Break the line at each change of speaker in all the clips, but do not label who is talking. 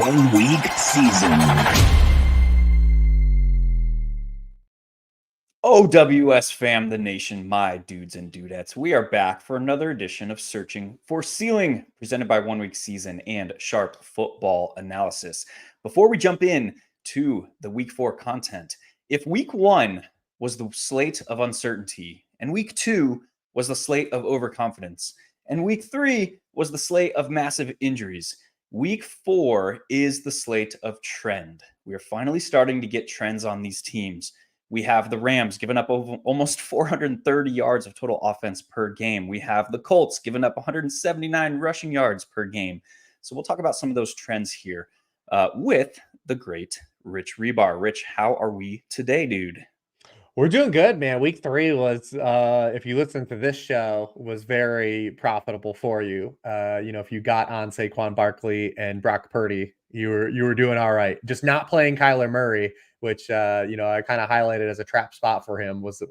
one-week season.
OWS fam, the nation, my dudes and dudettes. We are back for another edition of Searching for Ceiling, presented by One Week Season and Sharp Football Analysis. Before we jump in to the Week 4 content, if Week 1 was the slate of uncertainty, and Week 2 was the slate of overconfidence, and Week 3 was the slate of massive injuries, Week 4 is the slate of trend. We are finally starting to get trends on these teams. We have the Rams giving up almost 430 yards of total offense per game. We have the Colts giving up 179 rushing yards per game. So we'll talk about some of those trends here with the great Rich Hribar. Rich, how are we today, dude?
We're doing good, man. Week 3 was, if you listen to this show, was very profitable for you. If you got on Saquon Barkley and Brock Purdy, you were doing all right. Just not playing Kyler Murray, which I kind of highlighted as a trap spot for him was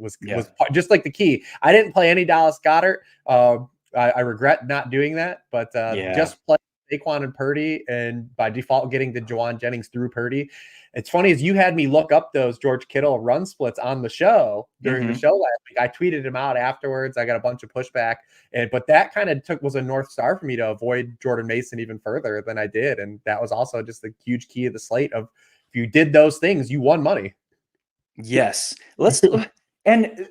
just like the key. I didn't play any Dallas Goedert. I regret not doing that, but just play Saquon and Purdy, and by default getting the Juwan Jennings through Purdy. It's funny as you had me look up those George Kittle run splits on the show during the show last week. I tweeted him out afterwards. I got a bunch of pushback, but that kind of was a North Star for me to avoid Jordan Mason even further than I did. And that was also just a huge key of the slate of if you did those things, you won money.
Yes. And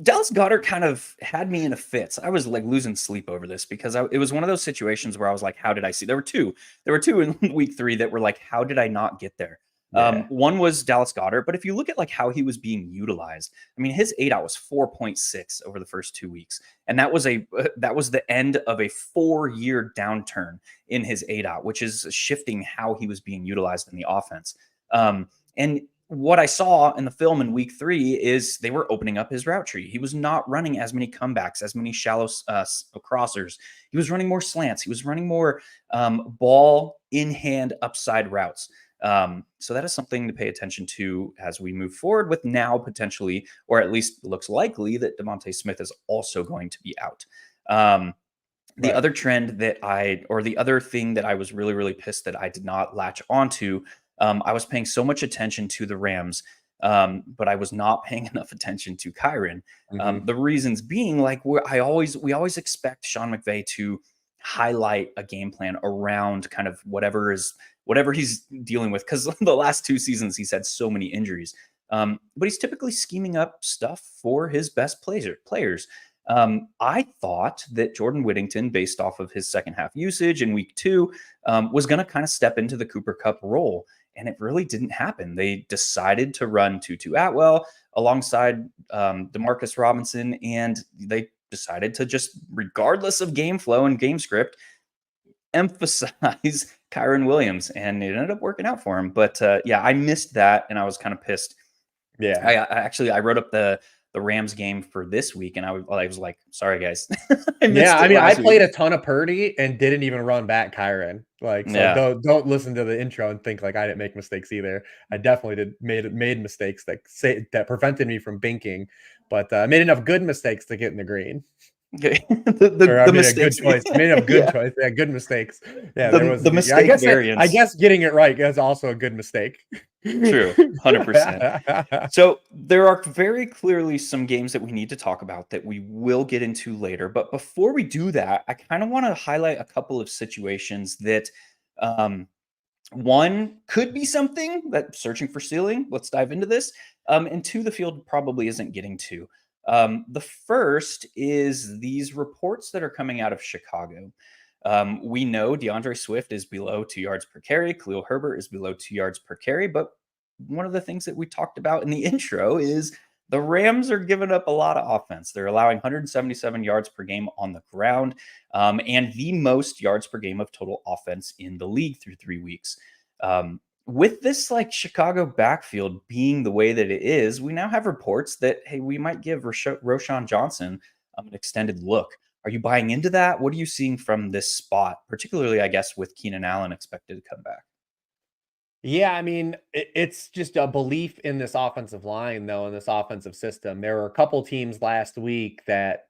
Dallas Goedert kind of had me in a fits. I was like losing sleep over this because it was one of those situations where I was like, how did I see? There were two in Week 3 that were like, how did I not get there? Yeah. One was Dallas Goedert, but if you look at like how he was being utilized, I mean, his ADOT was 4.6 over the first 2 weeks. And that was the end of a 4-year downturn in his ADOT, which is shifting how he was being utilized in the offense. And what I saw in the film in Week 3 is they were opening up his route tree. He was not running as many comebacks, as many shallow crossers. He was running more slants. He was running more ball in hand upside routes. So that is something to pay attention to as we move forward with now potentially, or at least looks likely that DeVonta Smith is also going to be out. The other trend the other thing that I was really, really pissed that I did not latch onto, I was paying so much attention to the Rams, but I was not paying enough attention to Kyren. The reasons being, like, we always expect Sean McVay to highlight a game plan around kind of whatever he's dealing with, because the last 2 seasons he's had so many injuries. But he's typically scheming up stuff for his best players. I thought that Jordan Whittington, based off of his second half usage in Week 2, was going to kind of step into the Cooper Kupp role. And it really didn't happen. They decided to run Tutu Atwell alongside Demarcus Robinson, and they decided to just, regardless of game flow and game script, emphasize Kyren Williams, and it ended up working out for him. But I missed that, and I was kind of pissed. Yeah, I wrote up the Rams game for this week, and I was like, sorry guys.
I played a ton of Purdy and didn't even run back Kyren. Don't listen to the intro and think like I didn't make mistakes either. I definitely made mistakes that prevented me from binking, but I made enough good mistakes to get in the green.
Okay.
the mistakes. Good choice. Made a good choice. Yeah, good mistakes. Yeah, there was
the mistake variance.
I guess getting it right is also a good mistake.
True, 100%. So there are very clearly some games that we need to talk about that we will get into later. But before we do that, I kind of want to highlight a couple of situations that one could be something that searching for ceiling. Let's dive into this. And two, the field probably isn't getting to. The first is these reports that are coming out of Chicago. We know DeAndre Swift is below 2 yards per carry. Khalil Herbert is below 2 yards per carry. But one of the things that we talked about in the intro is the Rams are giving up a lot of offense. They're allowing 177 yards per game on the ground, and the most yards per game of total offense in the league through 3 weeks. With this like Chicago backfield being the way that it is, we now have reports that, hey, we might give Roschon Johnson an extended look. Are you buying into that? What are you seeing from this spot, particularly, I guess, with Keenan Allen expected to come back?
Yeah, I mean, it's just a belief in this offensive line, though, in this offensive system. There were a couple teams last week that,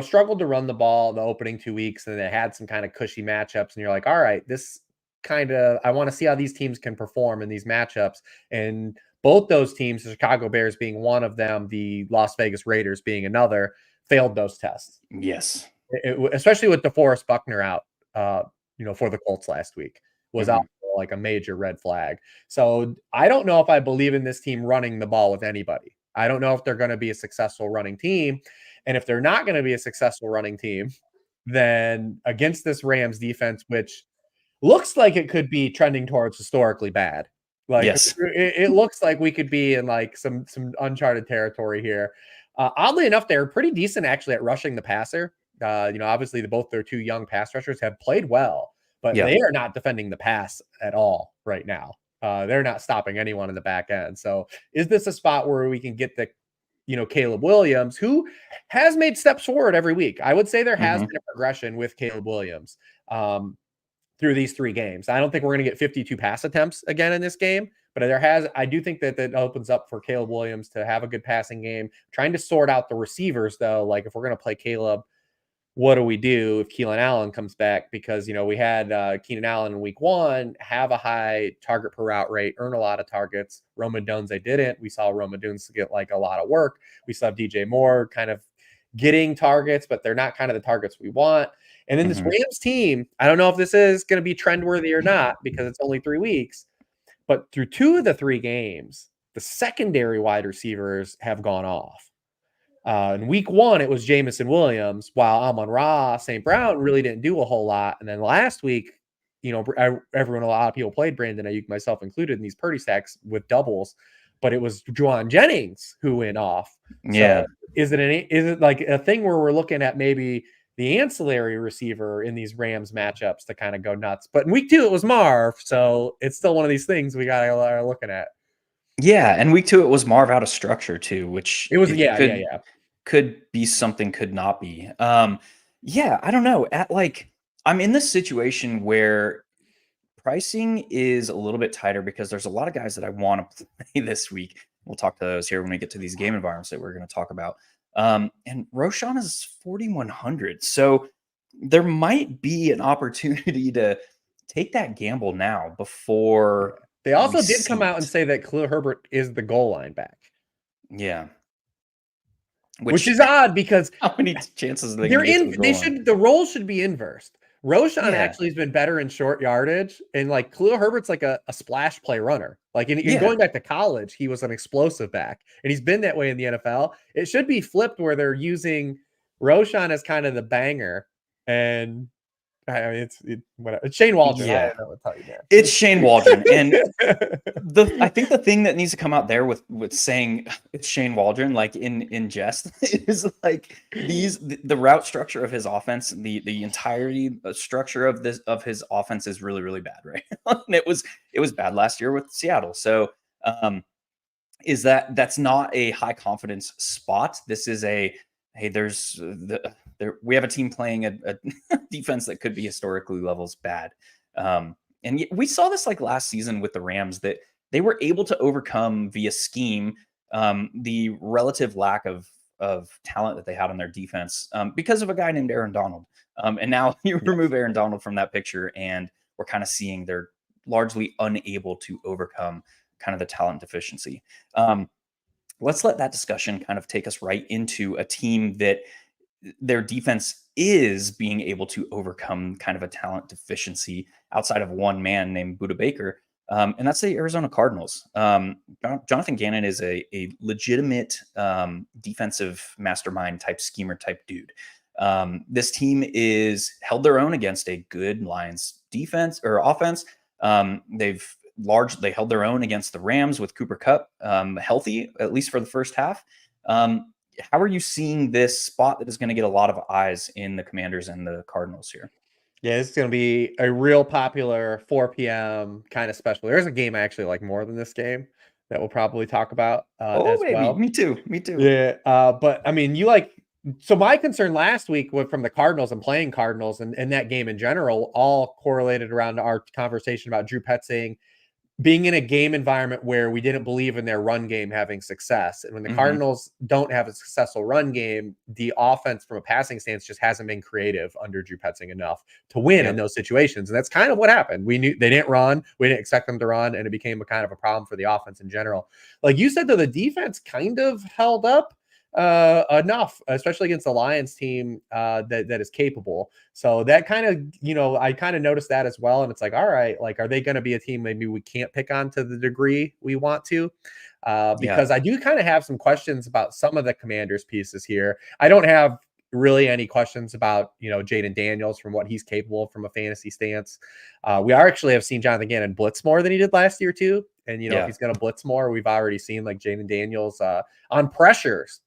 struggled to run the ball the opening 2 weeks, and they had some kind of cushy matchups. And you're like, all right, this I want to see how these teams can perform in these matchups. And both those teams, the Chicago Bears being one of them, the Las Vegas Raiders being another, failed those tests.
Yes.
Especially with DeForest Buckner out, for the Colts last week, was
Mhm.
out like a major red flag. So I don't know if I believe in this team running the ball with anybody. I don't know if they're going to be a successful running team. And if they're not going to be a successful running team, then against this Rams defense, which looks like it could be trending towards historically bad. Like
Yes.
it looks like we could be in like some uncharted territory here. Oddly enough, they're pretty decent actually at rushing the passer. Obviously both their two young pass rushers have played well, but
Yeah.
they are not defending the pass at all right now. They're not stopping anyone in the back end. So is this a spot where we can get the Caleb Williams, who has made steps forward every week? I would say there has been a progression with Caleb Williams through these 3 games. I don't think we're going to get 52 pass attempts again in this game, but I do think that opens up for Caleb Williams to have a good passing game. Trying to sort out the receivers, though, like if we're going to play Caleb, what do we do if Keenan Allen comes back? Because, we had Keenan Allen in week 1 have a high target per route rate, earn a lot of targets. Rome Odunze didn't. We saw Rome Odunze get like a lot of work. We saw DJ Moore kind of getting targets, but they're not kind of the targets we want. And then this Rams team, I don't know if this is going to be trendworthy or not because it's only 3 weeks, but through 2 of the 3 games, the secondary wide receivers have gone off. In week 1, it was Jamison Williams, while Amon-Ra St. Brown really didn't do a whole lot. And then last week, a lot of people played Brandon Ayuk, myself included, in these Purdy stacks with doubles, but it was Juwan Jennings who went off.
Yeah.
So is it like a thing where we're looking at maybe the ancillary receiver in these Rams matchups to kind of go nuts? But in week 2, it was Marv. So it's still one of these things we are looking at.
Yeah, and week 2 it was Marv out of structure too, which
It was
could be something, could not be. Yeah, I don't know. I'm in this situation where pricing is a little bit tighter because there's a lot of guys that I want to play this week. We'll talk to those here when we get to these game environments that we're going to talk about. And Roshan is 4,100, so there might be an opportunity to take that gamble now before.
They also did come out and say that Khalil Herbert is the goal line back.
Yeah.
Which is odd because
how many chances are
the roles should be inversed. Roshan actually has been better in short yardage, and like Khalil Herbert's like a splash play runner. Like in going back to college, he was an explosive back, and he's been that way in the NFL. It should be flipped where they're using Roshan as kind of the banger, and I mean, it's Shane Waldron.
Yeah.
I don't know what to tell you, man.
It's Shane Waldron, and I think the thing that needs to come out there with saying it's Shane Waldron, like in jest, is like the route structure of his offense, the entirety structure of his offense is really, really bad, right? And it was bad last year with Seattle. So that's not a high confidence spot. This is we have a team playing a defense that could be historically levels bad. And we saw this like last season with the Rams, that they were able to overcome via scheme the relative lack of talent that they had on their defense because of a guy named Aaron Donald. And now you remove Aaron Donald from that picture, and we're kind of seeing they're largely unable to overcome kind of the talent deficiency. Let's let that discussion kind of take us right into a team that their defense is being able to overcome kind of a talent deficiency outside of one man named Budda Baker. And that's the Arizona Cardinals. Jonathan Gannon is a legitimate defensive mastermind type schemer type dude. This team is held their own against a good Lions defense or offense. They held their own against the Rams with Cooper Kupp healthy, at least for the first half. How are you seeing this spot that is going to get a lot of eyes in the Commanders and the Cardinals here?
Yeah, this is going to be a real popular 4 p.m. kind of special. There's a game I actually like more than this game that we'll probably talk about as well.
Me too.
Yeah, but I mean, so my concern last week from the Cardinals and playing Cardinals and that game in general all correlated around our conversation about Drew Petzing being in a game environment where we didn't believe in their run game having success. And when the Cardinals don't have a successful run game, the offense from a passing stance just hasn't been creative under Drew Petzing enough to win in those situations. And that's kind of what happened. We knew they didn't run. We didn't expect them to run. And it became a kind of a problem for the offense in general. Like you said, though, the defense kind of held up enough, especially against the Lions team that is capable. So that kind of, I kind of noticed that as well. And it's like, all right, like, are they going to be a team maybe we can't pick on to the degree we want to? Because I do kind of have some questions about some of the Commanders pieces here. I don't have really any questions about, Jaden Daniels from what he's capable of from a fantasy stance. We actually have seen Jonathan Gannon blitz more than he did last year too. And, if he's going to blitz more, we've already seen like Jaden Daniels on pressures.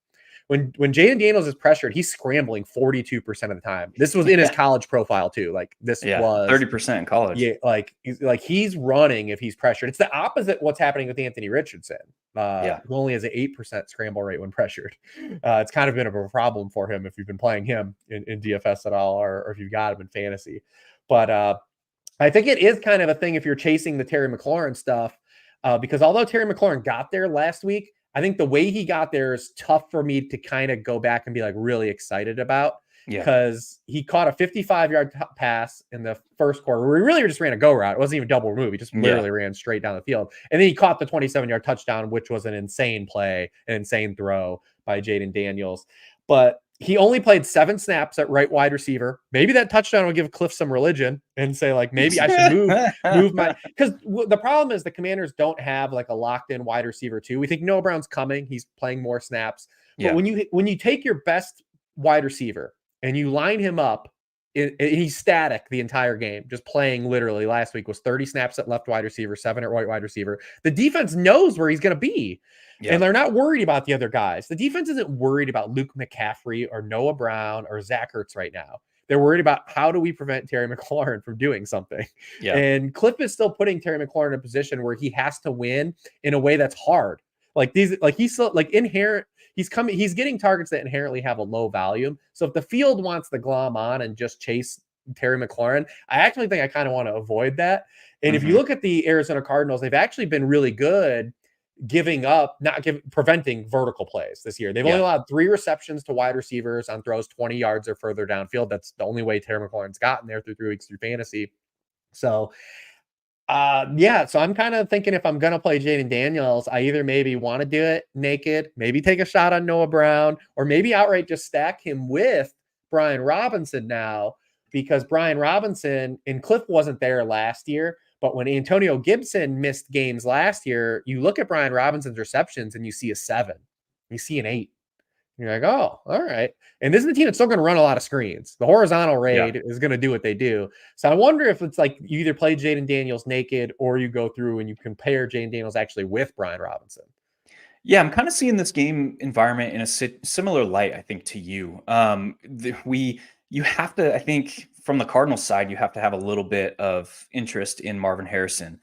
When Jaden Daniels is pressured, he's scrambling 42% of the time. This was in his college profile too. Like this was
30% in college.
Yeah, like he's running if he's pressured. It's the opposite what's happening with Anthony Richardson, who only has an 8% scramble rate when pressured. It's kind of been a problem for him if you've been playing him in DFS at all, or if you've got him in fantasy. But I think it is kind of a thing if you're chasing the Terry McLaurin stuff, because although Terry McLaurin got there last week, I think the way he got there is tough for me to kind of go back and be like really excited about, because he caught a 55-yard pass in the first quarter where he really just ran a go route. It wasn't even double move. He just literally ran straight down the field. And then he caught the 27-yard touchdown, which was an insane play, an insane throw by Jaden Daniels. But he only played 7 snaps at right wide receiver. Maybe that touchdown will give Cliff some religion and say, like, maybe I should move my, because the problem is the Commanders don't have like a locked in wide receiver too. We think Noah Brown's coming. He's playing more snaps. But when you take your best wide receiver and you line him up, he's static the entire game, just playing literally. Last week was 30 snaps at left wide receiver, 7 at right wide receiver. The defense knows where he's going to be. And they're not worried about the other guys. The defense isn't worried about Luke McCaffrey or Noah Brown or Zach Ertz right now. They're worried about how do we prevent Terry McLaurin from doing something. And Cliff is still putting Terry McLaurin in a position where he has to win in a way that's hard. He's still like inherent. He's getting targets that inherently have a low volume. So if the field wants to glom on and just chase Terry McLaurin, I actually think I kind of want to avoid that. And if you look at the Arizona Cardinals, they've actually been really good preventing vertical plays this year. They've only allowed 3 receptions to wide receivers on throws 20 yards or further downfield. That's the only way Terry McLaurin's gotten there through 3 weeks through fantasy. So so I'm kind of thinking if I'm going to play Jaden Daniels, I either maybe want to do it naked, maybe take a shot on Noah Brown, or maybe outright just stack him with Brian Robinson now, because Brian Robinson and Cliff wasn't there last year. But when Antonio Gibson missed games last year, you look at Brian Robinson's receptions and you see a 7, you see an 8. You're like, oh, all right. And this is a team that's still going to run a lot of screens. The horizontal raid is going to do what they do. So I wonder if it's like you either play Jaden Daniels naked or you go through and you compare Jaden Daniels actually with Brian Robinson.
Yeah, I'm kind of seeing this game environment in a similar light, I think, to you. You have to, I think, from the Cardinals side, you have to have a little bit of interest in Marvin Harrison,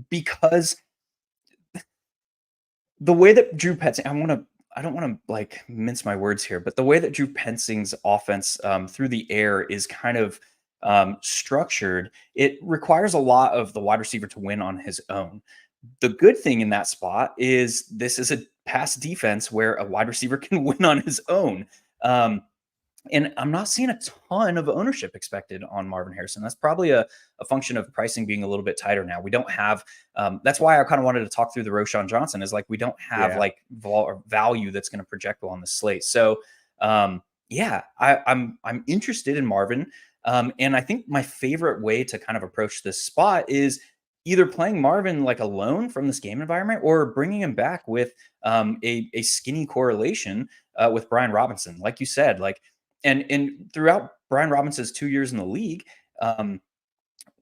because the way that Drew Petzing, I don't want to like mince my words here, but the way that Drew Petzing's offense through the air is kind of structured, it requires a lot of the wide receiver to win on his own. The good thing in that spot is this is a pass defense where a wide receiver can win on his own. And I'm not seeing a ton of ownership expected on Marvin Harrison. That's probably a function of pricing being a little bit tighter now. We don't have, that's why I kind of wanted to talk through the Roschon Johnson, is like, we don't have like value that's going to project well on the slate. So I'm interested in Marvin. And I think my favorite way to kind of approach this spot is either playing Marvin like alone from this game environment or bringing him back with a skinny correlation with Brian Robinson. Like you said, like, and throughout Brian Robinson's 2 years in the league,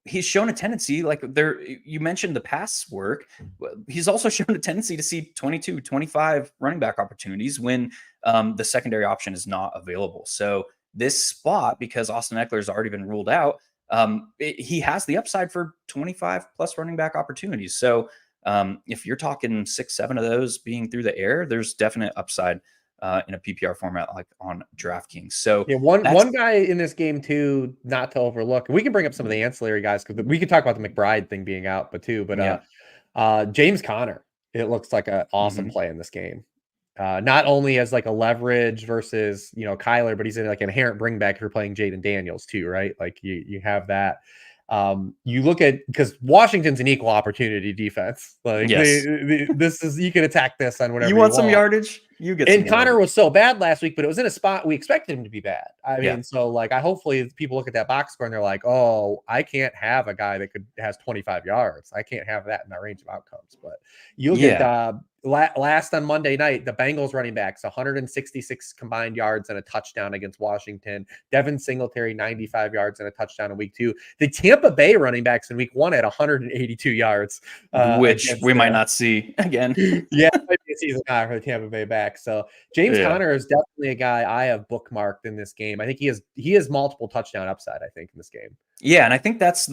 he's shown a tendency, like you mentioned the pass work. He's also shown a tendency to see 22, 25 running back opportunities when the secondary option is not available. So this spot, because Austin Eckler has already been ruled out, he has the upside for 25 plus running back opportunities. So if you're talking 6, 7 of those being through the air, there's definite upside in a PPR format like on DraftKings. So
yeah, one guy in this game too, not to overlook. We can bring up some of the ancillary guys because we could talk about the McBride thing being out,
yeah.
James Conner, it looks like an awesome play in this game. Not only as like a leverage versus Kyler, but he's in like an inherent bring back if you're playing Jaden Daniels too, right? Like you have that. You look at because Washington's an equal opportunity defense. Like
Yes.
this is you can attack this on whatever
You
you
want some
want.
yardage? You get some
And Connor
yardage.
was so bad last week, but it was in a spot we expected him to be bad. I
Yeah.
mean, so like I hopefully people look at that box score and they're like, oh, I can't have a guy that has 25 yards. I can't have that in my range of outcomes. But you look
Yeah.
at last on Monday night, the Bengals running backs 166 combined yards and a touchdown against Washington. Devin Singletary 95 yards and a touchdown in week 2. The Tampa Bay running backs in week 1 had 182 yards,
which we might not see again.
Yeah, it might be a season high for the Tampa Bay back. So James
Yeah.
Conner is definitely a guy I have bookmarked in this game. I think he has multiple touchdown upside, I think, in this game.
Yeah, and I think that's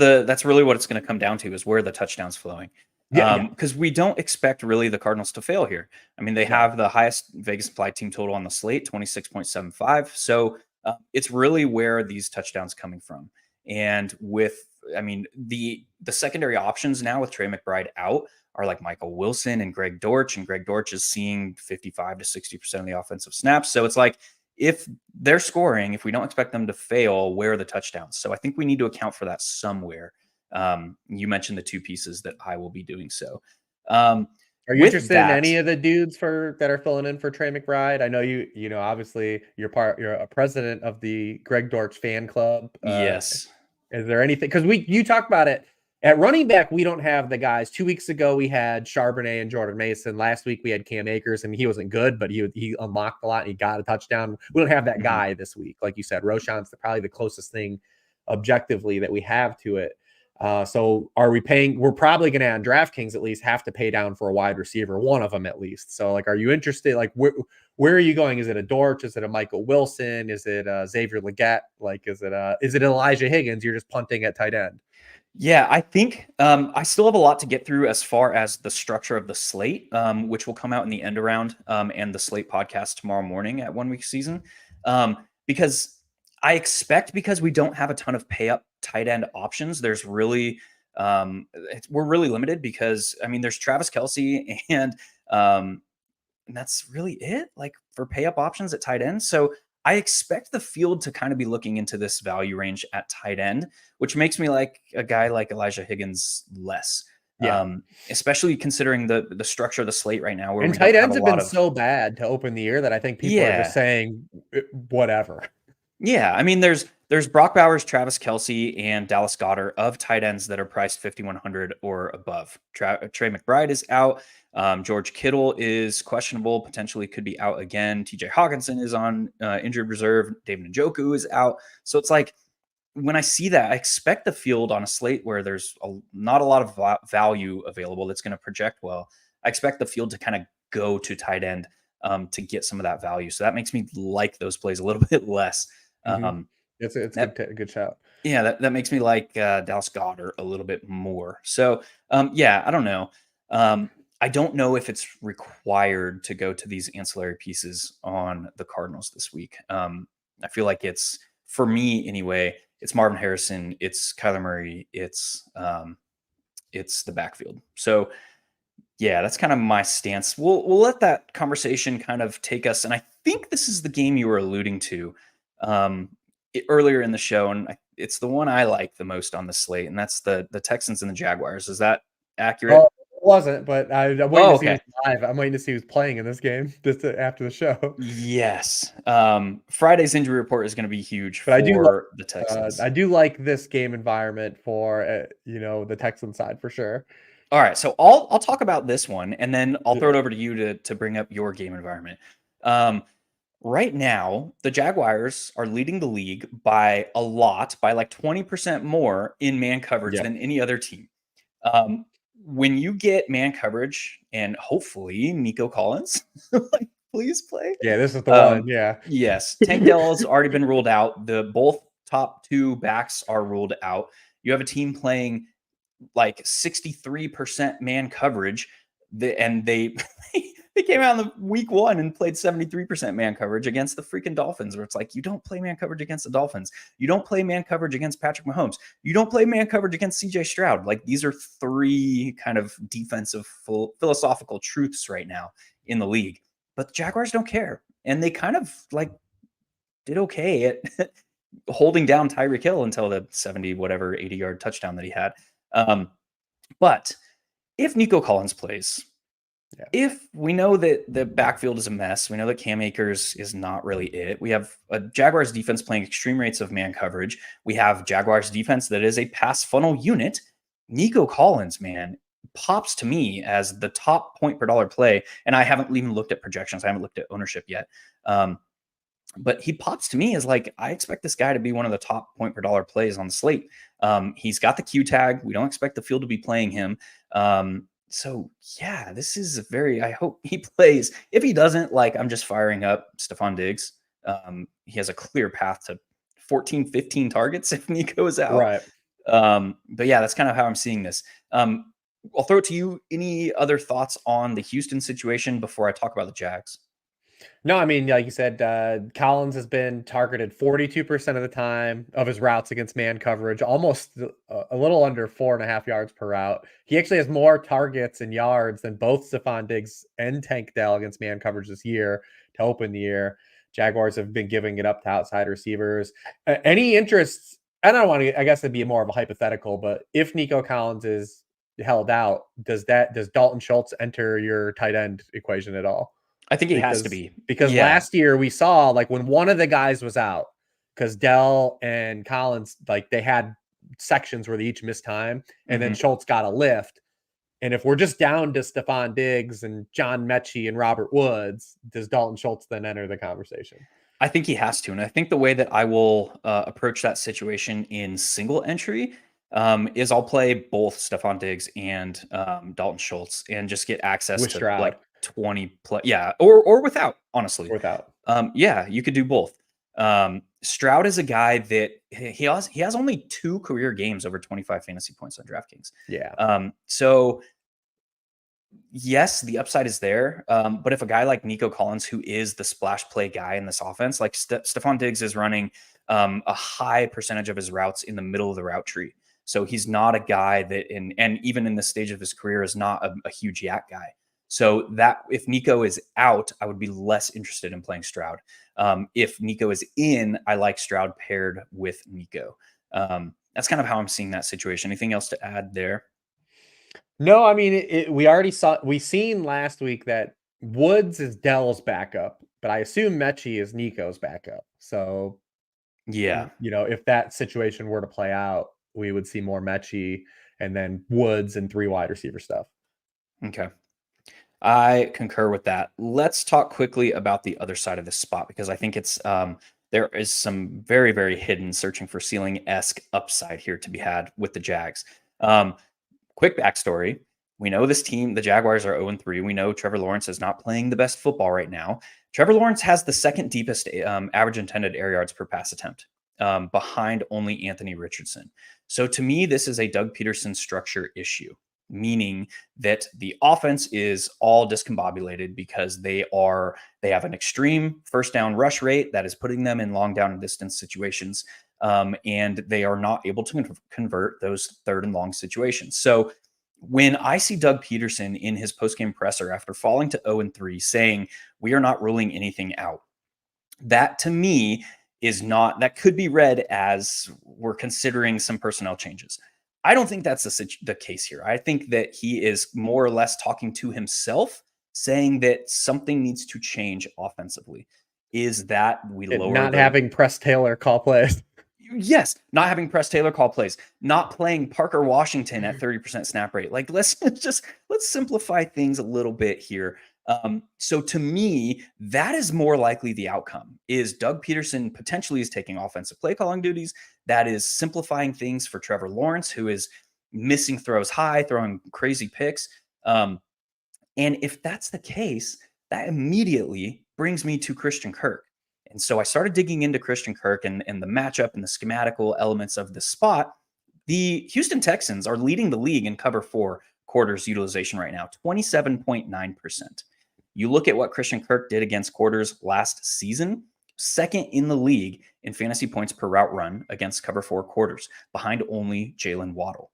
really what it's going to come down to is where the touchdown's flowing.
Yeah.
Because we don't expect really the Cardinals to fail here. I mean, they have the highest Vegas applied team total on the slate, 26.75. So it's really where these touchdowns coming from. And with, I mean, the secondary options now with Trey McBride out are like Michael Wilson and Greg Dortch, and Greg Dortch is seeing 55 to 60% of the offensive snaps. So it's like, if they're scoring, if we don't expect them to fail, where are the touchdowns? So I think we need to account for that somewhere. You mentioned the two pieces that I will be doing so.
Are you interested in any of the dudes that are filling in for Trey McBride? I know you know, obviously you're a president of the Greg Dortch fan club.
Yes.
Is there anything? Because you talked about it. At running back, we don't have the guys. 2 weeks ago, we had Charbonnet and Jordan Mason. Last week, we had Cam Akers, and he wasn't good, but he unlocked a lot, and he got a touchdown. We don't have that guy this week. Like you said, Roschon's probably the closest thing objectively that we have to it. So are we paying? We're probably going to, on DraftKings at least, have to pay down for a wide receiver, one of them at least. So, like, are you interested? Like, where are you going? Is it a Dortch? Is it a Michael Wilson? Is it Xavier Legette? Like, is it Elijah Higgins? You're just punting at tight end.
Yeah, I think I still have a lot to get through as far as the structure of the slate, which will come out in the end around and the slate podcast tomorrow morning at 1 week season. Because I expect, because we don't have a ton of pay up tight end options, there's really we're really limited because I mean there's Travis Kelce and that's really it, like for pay up options at tight end. So I expect the field to kind of be looking into this value range at tight end, which makes me like a guy like Elijah Higgins less.
Yeah.
Especially considering the structure of the slate right now. Where
and tight ends have been so bad to open the year that I think people are just saying whatever.
Yeah. I mean, there's Brock Bowers, Travis Kelce, and Dallas Goedert of tight ends that are priced 5,100 or above. Trey McBride is out. George Kittle is questionable, potentially could be out again. TJ Hawkinson is on injured reserve. David Njoku is out. So it's like, when I see that, I expect the field on a slate where there's not a lot of value available that's going to project well. I expect the field to kind of go to tight end to get some of that value. So that makes me like those plays a little bit less.
It's a good shout.
Yeah, that makes me like Dallas Goedert a little bit more. So yeah, I don't know. I don't know if it's required to go to these ancillary pieces on the Cardinals this week. I feel like it's, for me anyway, it's Marvin Harrison, it's Kyler Murray, it's the backfield. So yeah, that's kind of my stance. We'll let that conversation kind of take us, and I think this is the game you were alluding to earlier in the show, and it's the one I like the most on the slate, and that's the Texans and the Jaguars. Is that accurate?
Well, it wasn't, but I'm waiting to see who's live. I'm waiting to see who's playing in this game just after the show.
Yes. Friday's injury report is going to be huge for the Texans.
I do like this game environment for the Texan side for sure.
All right, so I'll talk about this one, and then I'll throw it over to you to bring up your game environment. Right now, the Jaguars are leading the league by a lot, by like 20% more in man coverage than any other team. When you get man coverage, and hopefully Nico Collins, like, please play.
Yeah, this is the one. Yeah.
Yes, Tank Dell's already been ruled out. Both top two backs are ruled out. You have a team playing like 63% man coverage, and they He came out in the week 1 and played 73% man coverage against the freaking Dolphins, where it's like, you don't play man coverage against the Dolphins. You don't play man coverage against Patrick Mahomes. You don't play man coverage against CJ Stroud. Like, these are 3 kind of defensive philosophical truths right now in the league. But the Jaguars don't care. And they kind of like did okay at holding down Tyreek Hill until the 80-yard touchdown that he had. But if Nico Collins plays, if we know that the backfield is a mess, we know that Cam Akers is not really it. We have a Jaguars defense playing extreme rates of man coverage. We have Jaguars defense that is a pass funnel unit. Nico Collins, man, pops to me as the top point per dollar play. And I haven't even looked at projections. I haven't looked at ownership yet. But he pops to me as like, I expect this guy to be one of the top point per dollar plays on the slate. He's got the Q tag. We don't expect the field to be playing him. So yeah, this is I hope he plays. If he doesn't, like, I'm just firing up Stephon Diggs. He has a clear path to 14, 15 targets if Nico is out.
Right.
But yeah, that's kind of how I'm seeing this. I'll throw it to you. Any other thoughts on the Houston situation before I talk about the Jags?
No, I mean, like you said, Collins has been targeted 42% of the time of his routes against man coverage, almost a little under 4.5 yards per route. He actually has more targets and yards than both Stephon Diggs and Tank Dell against man coverage this year to open the year. Jaguars have been giving it up to outside receivers. Any interest? I don't want to, I guess it'd be more of a hypothetical, but if Nico Collins is held out, does Dalton Schultz enter your tight end equation at all?
I think he has to be.
Because last year we saw, like, when one of the guys was out, because Dell and Collins, like, they had sections where they each missed time, and then Schultz got a lift. And if we're just down to Stephon Diggs and John Mechie and Robert Woods, does Dalton Schultz then enter the conversation?
I think he has to. And I think the way that I will approach that situation in single entry is I'll play both Stephon Diggs and Dalton Schultz and just get access to
Stroud.
Like 20 play. Yeah. Or without, honestly.
Without.
Yeah, you could do both. Stroud is a guy that he has only 2 career games over 25 fantasy points on DraftKings.
Yeah.
So yes, the upside is there. But if a guy like Nico Collins, who is the splash play guy in this offense, like Stephon Diggs is running a high percentage of his routes in the middle of the route tree. So he's not a guy that and even in this stage of his career is not a huge yak guy. So that if Nico is out, I would be less interested in playing Stroud. If Nico is in, I like Stroud paired with Nico. That's kind of how I'm seeing that situation. Anything else to add there?
No, I mean, we seen last week that Woods is Dell's backup, but I assume Mechie is Nico's backup. So
yeah,
if that situation were to play out, we would see more Mechie and then Woods and 3 wide receiver stuff.
Okay. I concur with that. Let's talk quickly about the other side of this spot, because I think it's there is some very, very hidden searching for ceiling-esque upside here to be had with the Jags. Quick backstory. We know this team, the Jaguars, are 0-3. We know Trevor Lawrence is not playing the best football right now. Trevor Lawrence has the second deepest average intended air yards per pass attempt, behind only Anthony Richardson. So to me, this is a Doug Peterson structure issue, meaning that the offense is all discombobulated because they have an extreme first down rush rate that is putting them in long down and distance situations. And they are not able to convert those third and long situations. So when I see Doug Peterson in his postgame presser after falling to 0-3 saying, we are not ruling anything out, that to me that could be read as we're considering some personnel changes. I don't think that's the case here. I think that he is more or less talking to himself, saying that something needs to change offensively. Is that we lower
not having Press Taylor call plays?
Yes, not having Press Taylor call plays, not playing Parker Washington at 30% snap rate. Like, let's simplify things a little bit here. So to me, that is more likely the outcome, is Doug Peterson potentially is taking offensive play calling duties. That is simplifying things for Trevor Lawrence, who is missing throws high, throwing crazy picks. And if that's the case, that immediately brings me to Christian Kirk. And so I started digging into Christian Kirk and the matchup and the schematical elements of the spot. The Houston Texans are leading the league in cover 4 quarters utilization right now, 27.9%. You look at what Christian Kirk did against quarters last season, second in the league in fantasy points per route run against cover 4 quarters, behind only Jalen Waddle.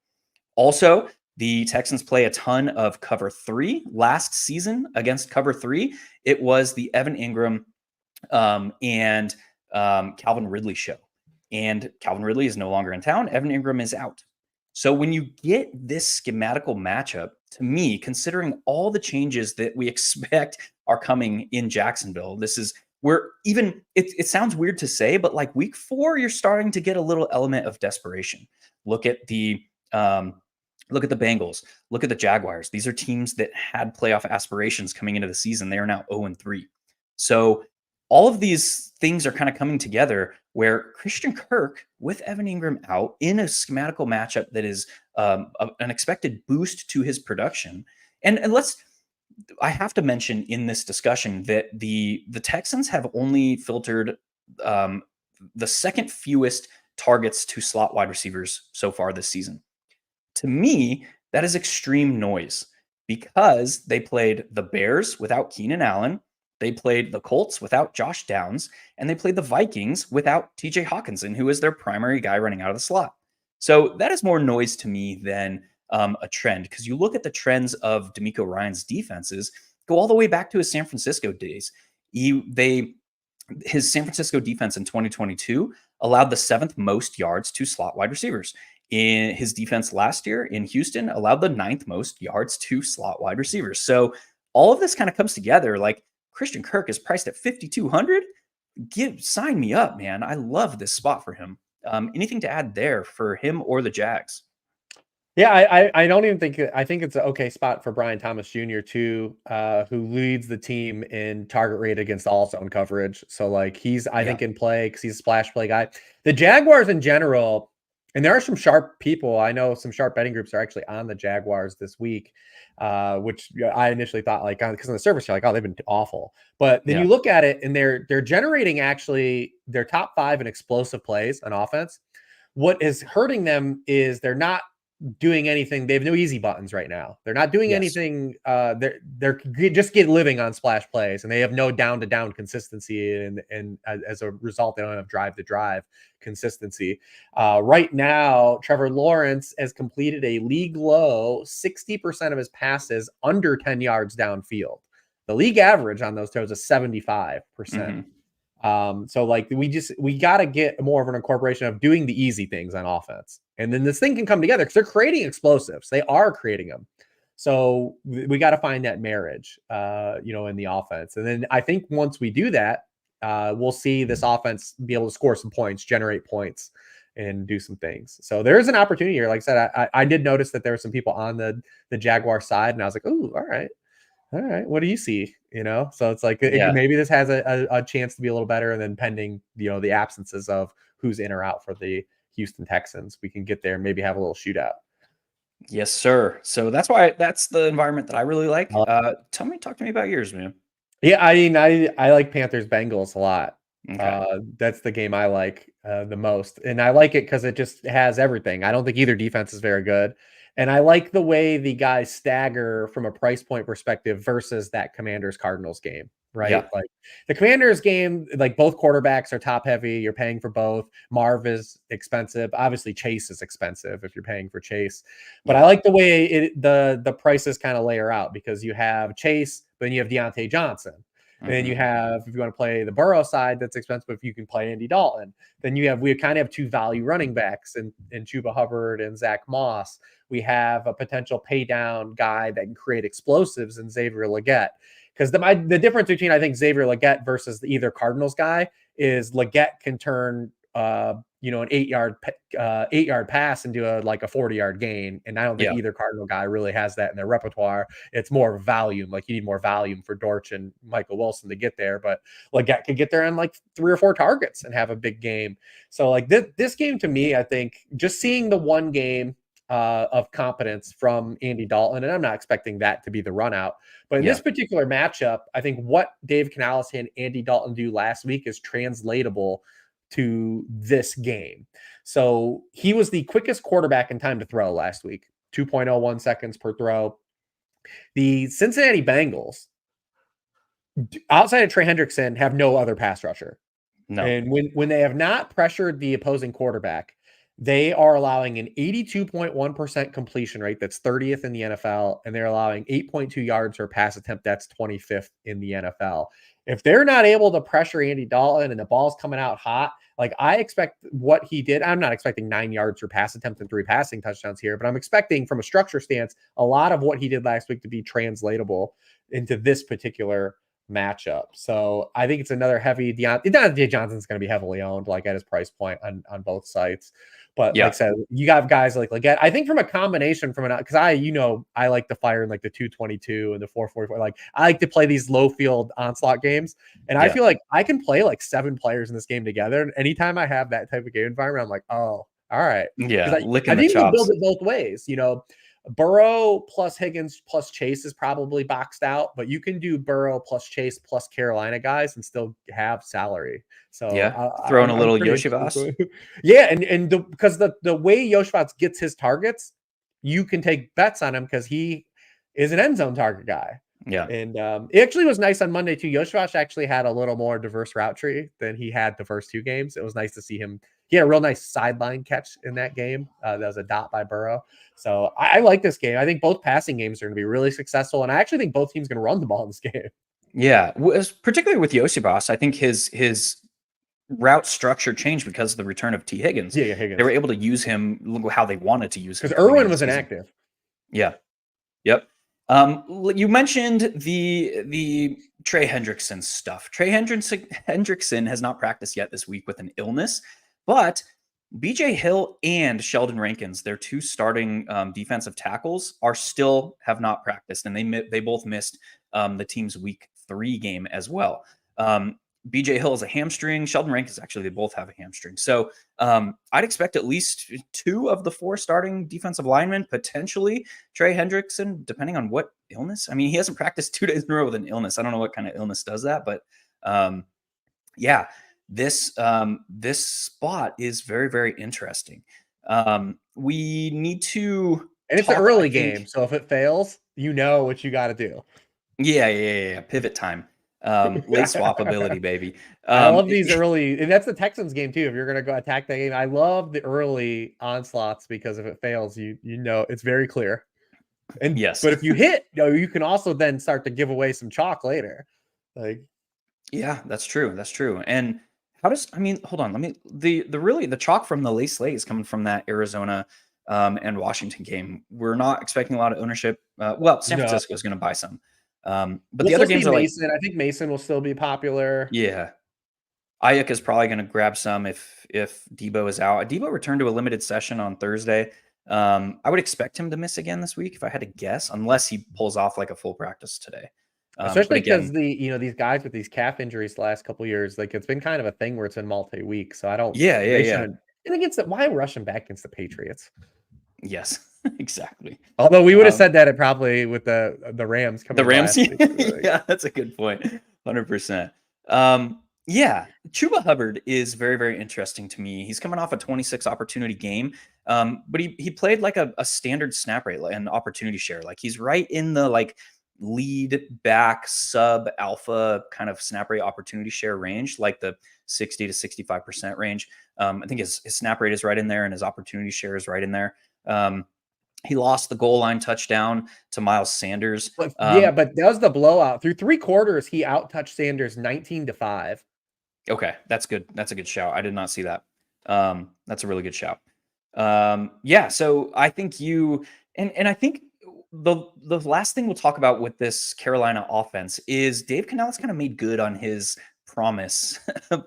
Also, the Texans play a ton of cover 3 last season against cover 3. It was the Evan Ingram and Calvin Ridley show. And Calvin Ridley is no longer in town. Evan Ingram is out. So when you get this schematical matchup, to me, considering all the changes that we expect are coming in Jacksonville, this is where even it sounds weird to say, but like week 4, you're starting to get a little element of desperation. Look at the Bengals. Look at the Jaguars. These are teams that had playoff aspirations coming into the season. They are now 0-3. So all of these things are kind of coming together where Christian Kirk with Evan Ingram out in a schematical matchup that is an expected boost to his production. And I have to mention in this discussion that the Texans have only filtered the second fewest targets to slot wide receivers so far this season. To me, that is extreme noise because they played the Bears without Keenan Allen, they played the Colts without Josh Downs, and they played the Vikings without TJ Hawkinson, who is their primary guy running out of the slot. So that is more noise to me than a trend, because you look at the trends of DeMeco Ryans' defenses go all the way back to his San Francisco days. His San Francisco defense in 2022 allowed the 7th most yards to slot wide receivers. In his defense last year in Houston allowed the 9th most yards to slot wide receivers. So all of this kind of comes together. Like Christian Kirk is priced at 5,200. Sign me up, man. I love this spot for him. Anything to add there for him or the Jags?
Yeah, I don't even think I think it's an okay spot for Brian Thomas Jr. too, who leads the team in target rate against all zone coverage. So like he's I think in play because he's a splash play guy. The Jaguars in general, and there are some sharp people. I know some sharp betting groups are actually on the Jaguars this week, which I initially thought like because on the surface you're like, oh, they've been awful. But then you look at it and they're generating actually their top 5 in explosive plays on offense. What is hurting them is they're not doing anything. They have no easy buttons right now. They're not doing anything. They're just living on splash plays, and they have no down to down consistency. And as a result, they don't have drive to drive consistency. Right now, Trevor Lawrence has completed a league low 60% of his passes under 10 yards downfield. The league average on those throws is 75%. So like we got to get more of an incorporation of doing the easy things on offense. And then this thing can come together because they're creating explosives. They are creating them. So we got to find that marriage, in the offense. And then I think once we do that, we'll see this offense be able to score some points, generate points, and do some things. So there is an opportunity here. Like I said, I did notice that there were some people on the Jaguar side, and I was like, "Ooh, all right. What do you see?" So it's like maybe this has a chance to be a little better, and then pending the absences of who's in or out for the Houston Texans, we can get there and maybe have a little shootout.
Yes, sir. So that's the environment that I really like. Talk to me about yours, man.
Yeah, I mean, I like Panthers-Bengals a lot.
Okay.
That's the game I like the most, and I like it because it just has everything. I don't think either defense is very good, and I like the way the guys stagger from a price point perspective versus that Commanders-Cardinals game. Right,
Yeah.
like the Commanders game, like both quarterbacks are top heavy. You're paying for both. Marv is expensive. Obviously, Chase is expensive if you're paying for Chase. But I like the way the prices kind of layer out because you have Chase, but then you have Deontay Johnson. And then you have, if you want to play the Burrow side, that's expensive. If you can play Andy Dalton, then we kind of have 2 value running backs in Chuba Hubbard and Zach Moss. We have a potential pay down guy that can create explosives in Xavier Legette. Because the difference between, I think, Xavier Legette versus either Cardinals guy is Legette can turn, an 8-yard pass into a 40-yard gain. And I don't think either Cardinal guy really has that in their repertoire. It's more volume. Like you need more volume for Dortch and Michael Wilson to get there. But Legette could get there on 3 or 4 targets and have a big game. So this game to me, I think just seeing the one game of competence from Andy Dalton, and I'm not expecting that to be the run out. But in this particular matchup, I think what Dave Canales and Andy Dalton do last week is translatable to this game. So he was the quickest quarterback in time to throw last week, 2.01 seconds per throw. The Cincinnati Bengals outside of Trey Hendrickson, have no other pass rusher.
No.
And when they have not pressured the opposing quarterback, they are allowing an 82.1% completion rate. That's 30th in the NFL. And they're allowing 8.2 yards per pass attempt. That's 25th in the NFL. If they're not able to pressure Andy Dalton and the ball's coming out hot, like I expect what he did. I'm not expecting 9 yards per pass attempt and 3 passing touchdowns here, but I'm expecting from a structure stance, a lot of what he did last week to be translatable into this particular matchup. So I think it's another heavy Deontay Johnson's going to be heavily owned, like at his price point on both sites. But like I said, you got guys like I think from a combination from because I like to fire in like the 222 and the 444. Like I like to play these low field onslaught games. And I feel like I can play like 7 players in this game together. And anytime I have that type of game environment, I'm like, oh, all right.
Yeah.
I think you can build it both ways. Burrow plus Higgins plus Chase is probably boxed out, but you can do Burrow plus Chase plus Carolina guys and still have salary. So
throwing a little Yoshivas.
Yeah, because the way Yoshivas gets his targets, you can take bets on him because he is an end zone target guy.
Yeah.
And it actually was nice on Monday too. Yoshivas actually had a little more diverse route tree than he had the first 2 games. It was nice to see him. He had a real nice sideline catch in that game. That was a dot by Burrow. So I like this game. I think both passing games are going to be really successful. And I actually think both teams are going to run the ball in this game.
Yeah. Particularly with Yoshibas, I think his route structure changed because of the return of T. Higgins.
Yeah, Higgins.
They were able to use him how they wanted to use him.
Because Irwin was inactive.
Yeah. Yep. You mentioned the Trey Hendrickson stuff. Trey Hendrickson has not practiced yet this week with an illness, but BJ Hill and Sheldon Rankins, their 2 starting defensive tackles, have not practiced, and they both missed the team's week 3 game as well. BJ Hill is a hamstring. Sheldon Rankins, actually, they both have a hamstring. So I'd expect at least 2 of the 4 starting defensive linemen, potentially Trey Hendrickson, depending on what illness. I mean, he hasn't practiced 2 days in a row with an illness. I don't know what kind of illness does that, but this spot is very, very interesting. We need to,
and it's an early game, so if it fails, you know what you got to do.
Yeah. Pivot time. Late swap ability, baby.
I love these early, and that's the Texans game too. If you're going to go attack that game, I love the early onslaughts because if it fails, you know it's very clear. And
yes,
but if you hit, you can also then start to give away some chalk later. Like,
yeah, that's true. And hold on. The chalk from the late slate is coming from that Arizona and Washington game. We're not expecting a lot of ownership. San Francisco is going to buy some. But the other games are
Mason. I think Mason will still be popular.
Yeah. Ayuk is probably going to grab some if Debo is out. Debo returned to a limited session on Thursday. I would expect him to miss again this week if I had to guess, unless he pulls off like a full practice today.
Especially because these guys with these calf injuries the last couple of years, like it's been kind of a thing where it's been multi-week. So I don't.
Yeah.
And why rush him back against the Patriots?
Yes, exactly.
Although we would have said that it probably with the Rams coming.
The Rams, yeah, that's a good point. 100%. Yeah, Chuba Hubbard is very, very interesting to me. He's coming off a 26 opportunity game, but he played like a standard snap rate and opportunity share. Like he's right in the lead back sub alpha kind of snap rate opportunity share range, like the 60 to 65% range. I think his snap rate is right in there and his opportunity share is right in there. He lost the goal line touchdown to Miles Sanders.
But that was the blowout. Through 3 quarters, he out-touched Sanders 19-5.
Okay, that's good. That's a good shout. I did not see that. That's a really good shout. So I think I think the last thing we'll talk about with this Carolina offense is Dave Canales kind of made good on his promise,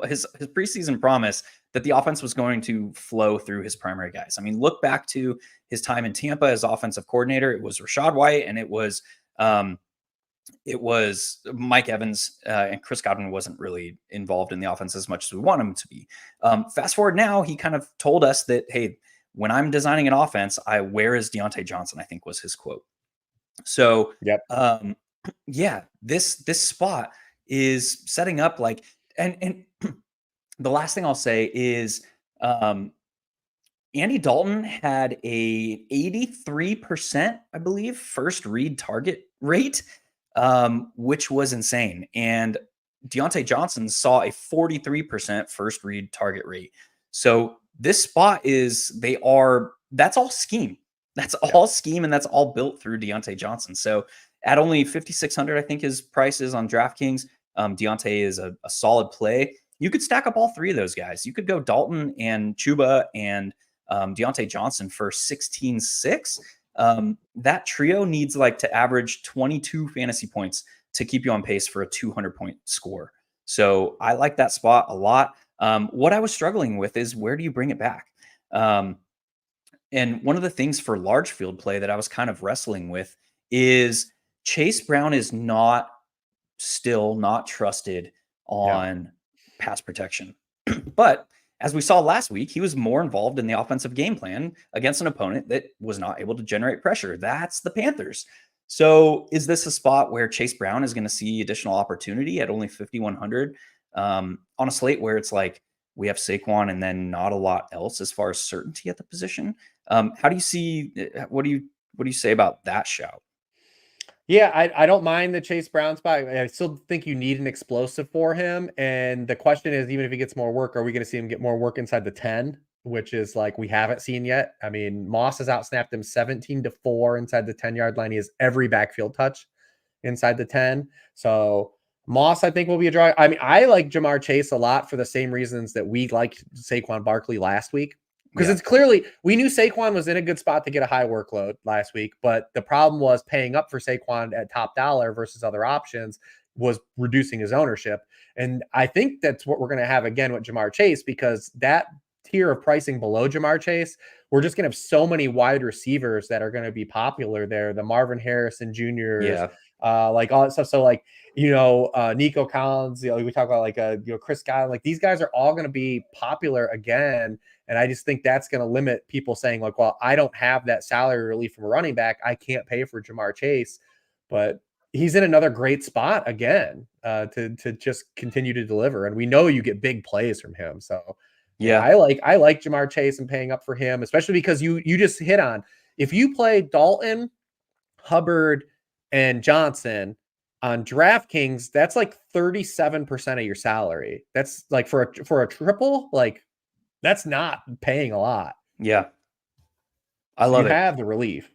his preseason promise that the offense was going to flow through his primary guys. I mean, look back to his time in Tampa as offensive coordinator. It was Rachaad White and it was Mike Evans, and Chris Godwin wasn't really involved in the offense as much as we want him to be. Fast forward now, he kind of told us that, hey, when I'm designing an offense, where is Deontay Johnson, I think was his quote. So, this spot is setting up and the last thing I'll say is Andy Dalton had a 83%, I believe, first read target rate. which was insane. And Deontay Johnson saw a 43% first read target rate. So this spot that's all scheme. That's all scheme, and that's all built through Deontay Johnson. So at only 5,600, I think his price is on DraftKings. Deontay is a solid play. You could stack up all three of those guys. You could go Dalton and Chuba and Deontay Johnson for 16.6. That trio needs like to average 22 fantasy points to keep you on pace for a 200-point score. So I like that spot a lot. What I was struggling with is, where do you bring it back? And one of the things for large field play that I was kind of wrestling with is Chase Brown is still not trusted on pass protection. But as we saw last week, he was more involved in the offensive game plan against an opponent that was not able to generate pressure. That's the Panthers. So is this a spot where Chase Brown is going to see additional opportunity at only 5,100 on a slate where it's like we have Saquon and then not a lot else as far as certainty at the position? How do you see, what do you say about that shout?
Yeah, I don't mind the Chase Brown spot. I still think you need an explosive for him. And the question is, even if he gets more work, are we going to see him get more work inside the 10, which is like we haven't seen yet? I mean, Moss has outsnapped him 17-4 inside the 10-yard line. He has every backfield touch inside the 10. So Moss, I think, will be a draw. I mean, I like Jamar Chase a lot for the same reasons that we liked Saquon Barkley last week. Because it's clearly, we knew Saquon was in a good spot to get a high workload last week, but the problem was paying up for Saquon at top dollar versus other options was reducing his ownership. And I think that's what we're going to have again with Jamar Chase, because that tier of pricing below Jamar Chase, we're just going to have so many wide receivers that are going to be popular there. The Marvin Harrison Jr.'s, like all that stuff. So like, Nico Collins, we talk about like, Chris Godwin, like these guys are all going to be popular again. And I just think that's going to limit people saying like, well, I don't have that salary relief from a running back. I can't pay for Jamar Chase, but he's in another great spot again to just continue to deliver. And we know you get big plays from him. So I like Jamar Chase and paying up for him, especially because you just hit on, if you play Dalton, Hubbard, and Johnson on DraftKings, that's like 37% of your salary. That's like for a triple, like that's not paying a lot.
Yeah. I love it.
You have the relief.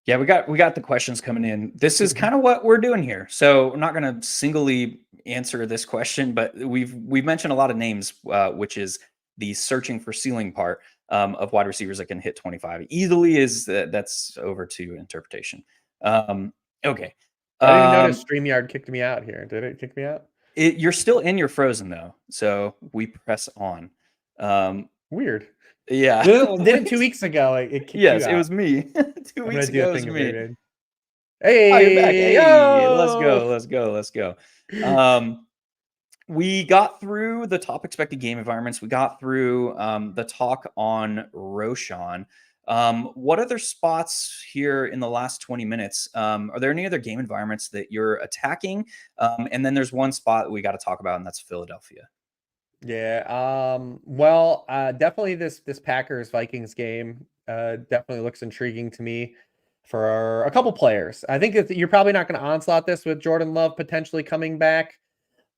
Yeah, we got the questions coming in. This is kind of what we're doing here. So I'm not going to singly answer this question, but we've mentioned a lot of names, which is the searching for ceiling part of wide receivers that can hit 25 easily. That's over to interpretation. Okay.
I didn't notice StreamYard kicked me out here. Did it kick me out?
You're still in. You're frozen though. So we press on.
Weird.
Yeah.
Did it 2 weeks ago. It kicked you out.
Yes, it was me. 2 weeks ago, it was me.
Hey,
oh, you're back. Hey, let's go. We got through the top expected game environments. We got through the talk on Roshan. What other spots here in the last 20 minutes? Are there any other game environments that you're attacking? And then there's one spot that we got to talk about, and that's Philadelphia.
Yeah. Well, definitely this Packers-Vikings game definitely looks intriguing to me for a couple players. I think that you're probably not going to onslaught this with Jordan Love potentially coming back,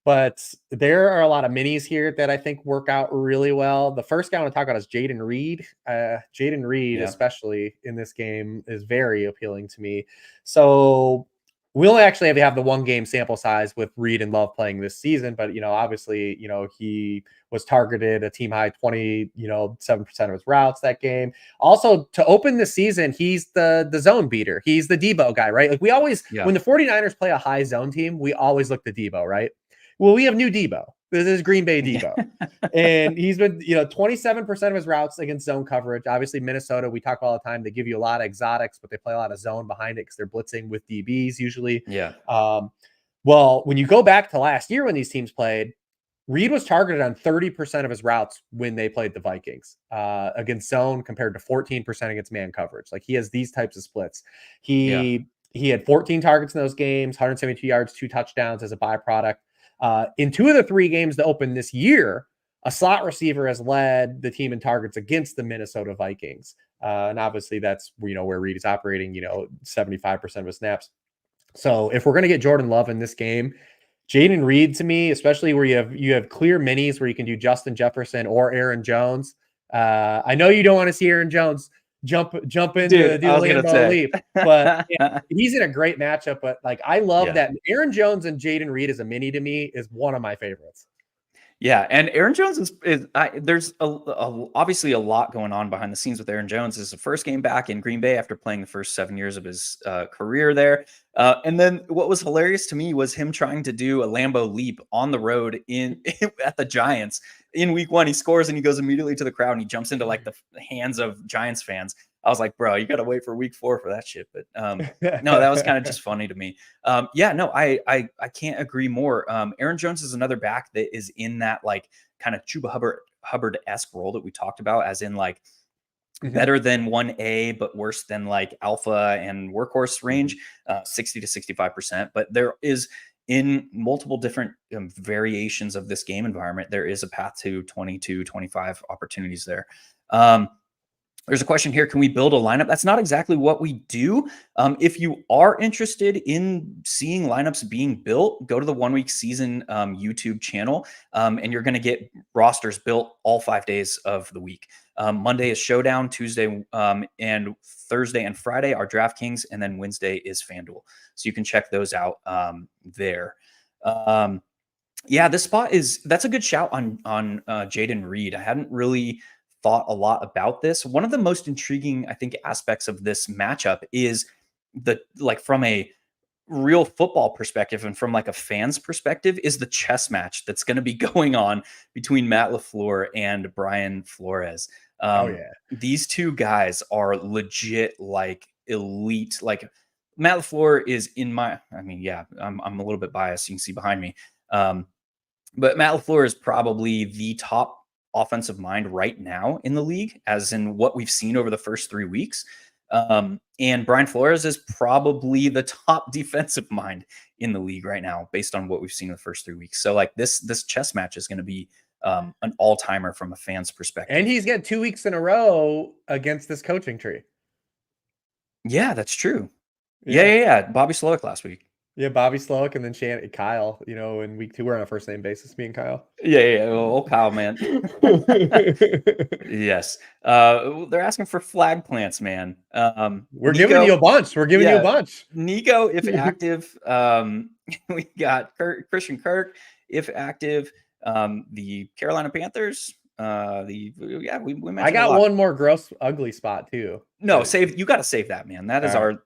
but there are a lot of minis here that I think work out really well. The first guy I want to talk about is Jayden Reed. Jayden Reed, especially in this game, is very appealing to me. So we only actually have the 1 game sample size with Reed and Love playing this season, but obviously, he was targeted a team high 7% of his routes that game. Also, to open the season, he's the zone beater. He's the Debo guy, right? Like we always, when the 49ers play a high zone team, we always look to Debo, right? Well, we have new Debo. This is Green Bay Debo. And he's been, 27% of his routes against zone coverage. Obviously, Minnesota, we talk all the time. They give you a lot of exotics, but they play a lot of zone behind it because they're blitzing with DBs usually.
Yeah.
Well, when you go back to last year when these teams played, Reed was targeted on 30% of his routes when they played the Vikings against zone compared to 14% against man coverage. Like he has these types of splits. He had 14 targets in those games, 172 yards, 2 touchdowns as a byproduct. In 2 of the 3 games that opened this year, a slot receiver has led the team in targets against the Minnesota Vikings. And obviously that's, where Reed is operating, 75% of his snaps. So if we're going to get Jordan Love in this game, Jaden Reed to me, especially where you have clear minis where you can do Justin Jefferson or Aaron Jones. I know you don't want to see Aaron Jones jump into
Dude,
do
I
the
was gonna
Lambeau
say.
leap, but he's in a great matchup. But like I love
Yeah.
that Aaron Jones and Jaden Reed as a mini to me is one of my favorites.
Yeah, and Aaron Jones there's obviously a lot going on behind the scenes with Aaron Jones. This is the first game back in Green Bay after playing the first 7 years of his career there. And then what was hilarious to me was him trying to do a Lambeau leap on the road in at the Giants in week 1. He scores and he goes immediately to the crowd and he jumps into like the hands of Giants fans. I was like, bro, you got to wait for week 4 for that shit. But no, that was kind of just funny to me. Yeah, no, I can't agree more. Aaron Jones is another back that is in that like kind of Chuba Hubbard-esque role that we talked about, as in like better than 1A, but worse than like alpha and workhorse range, 60 to 65%. But there is in multiple different variations of this game environment, there is a path to 22, 25 opportunities there. There's a question here. Can we build a lineup? That's not exactly what we do. If you are interested in seeing lineups being built, go to the 1 Week Season YouTube channel, and you're going to get rosters built all 5 days of the week. Monday is Showdown, Tuesday and Thursday and Friday are DraftKings, and then Wednesday is FanDuel. So you can check those out there. Yeah, that's a good shout on Jaden Reed. I hadn't really thought a lot about this. One of the most intriguing, I think, aspects of this matchup is from a real football perspective and from like a fan's perspective is the chess match that's going to be going on between Matt LaFleur and Brian Flores.
Oh yeah.
These two guys are legit like elite. Like Matt LaFleur is I'm a little bit biased. You can see behind me. But Matt LaFleur is probably the top offensive mind right now in the league, as in what we've seen over the first 3 weeks. And Brian Flores is probably the top defensive mind in the league right now, based on what we've seen in the first 3 weeks. So like this chess match is going to be an all-timer from a fan's perspective.
And he's got 2 weeks in a row against this coaching tree.
Yeah, that's true. Yeah. Bobby Slowick last week.
Yeah, Bobby Slowick and then Kyle, in week 2, we're on a first name basis, me and Kyle.
Yeah. Old Kyle, man. Yes. They're asking for flag plants, man.
We're giving you a bunch.
Nico, if active. We got Christian Kirk, if active. The Carolina Panthers. We mentioned
I got one more gross, ugly spot too.
No, you got to save that, man. That is our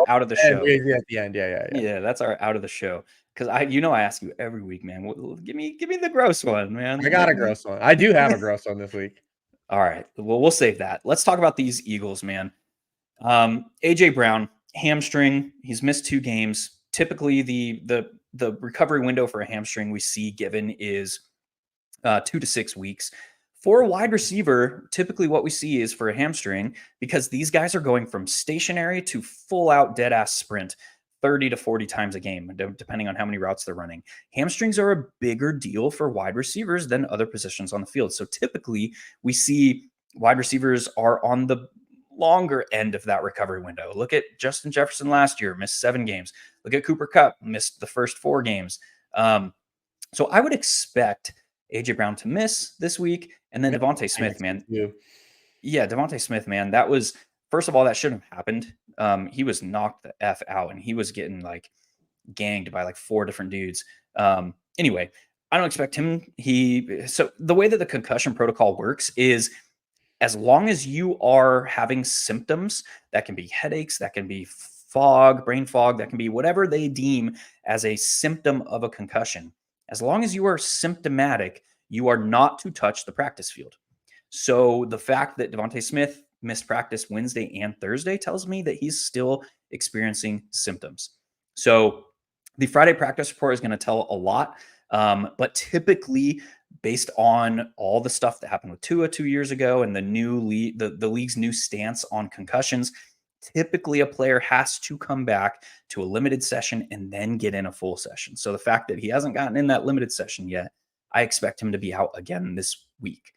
out of the show.
At the end, yeah.
Yeah, that's our out of the show. Because I ask you every week, man. Give me the gross one, man.
I got a gross one. I do have a gross one this week.
All right. Well, we'll save that. Let's talk about these Eagles, man. AJ Brown, hamstring. He's missed 2 games. Typically, the recovery window for a hamstring we see given is 2 to 6 weeks. For a wide receiver, typically what we see is for a hamstring, because these guys are going from stationary to full out dead ass sprint 30 to 40 times a game, depending on how many routes they're running. Hamstrings are a bigger deal for wide receivers than other positions on the field. So typically we see wide receivers are on the longer end of that recovery window. Look at Justin Jefferson last year, missed 7 games. Look at Cooper Kupp, missed the first 4 games. So I would expect AJ Brown to miss this week. And then Devontae Smith, man. Yeah, Devontae Smith, man. That was, first of all, that shouldn't have happened. He was knocked the F out and he was getting like ganged by like 4 different dudes. Anyway, I don't expect him. So the way that the concussion protocol works is, as long as you are having symptoms, that can be headaches, that can be fog, brain fog, that can be whatever they deem as a symptom of a concussion. As long as you are symptomatic, you are not to touch the practice field. So the fact that Devontae Smith missed practice Wednesday and Thursday tells me that he's still experiencing symptoms. So the Friday practice report is going to tell a lot. But typically, based on all the stuff that happened with Tua 2 years ago and the league's new stance on concussions, typically a player has to come back to a limited session and then get in a full session. So the fact that he hasn't gotten in that limited session yet, I expect him to be out again this week.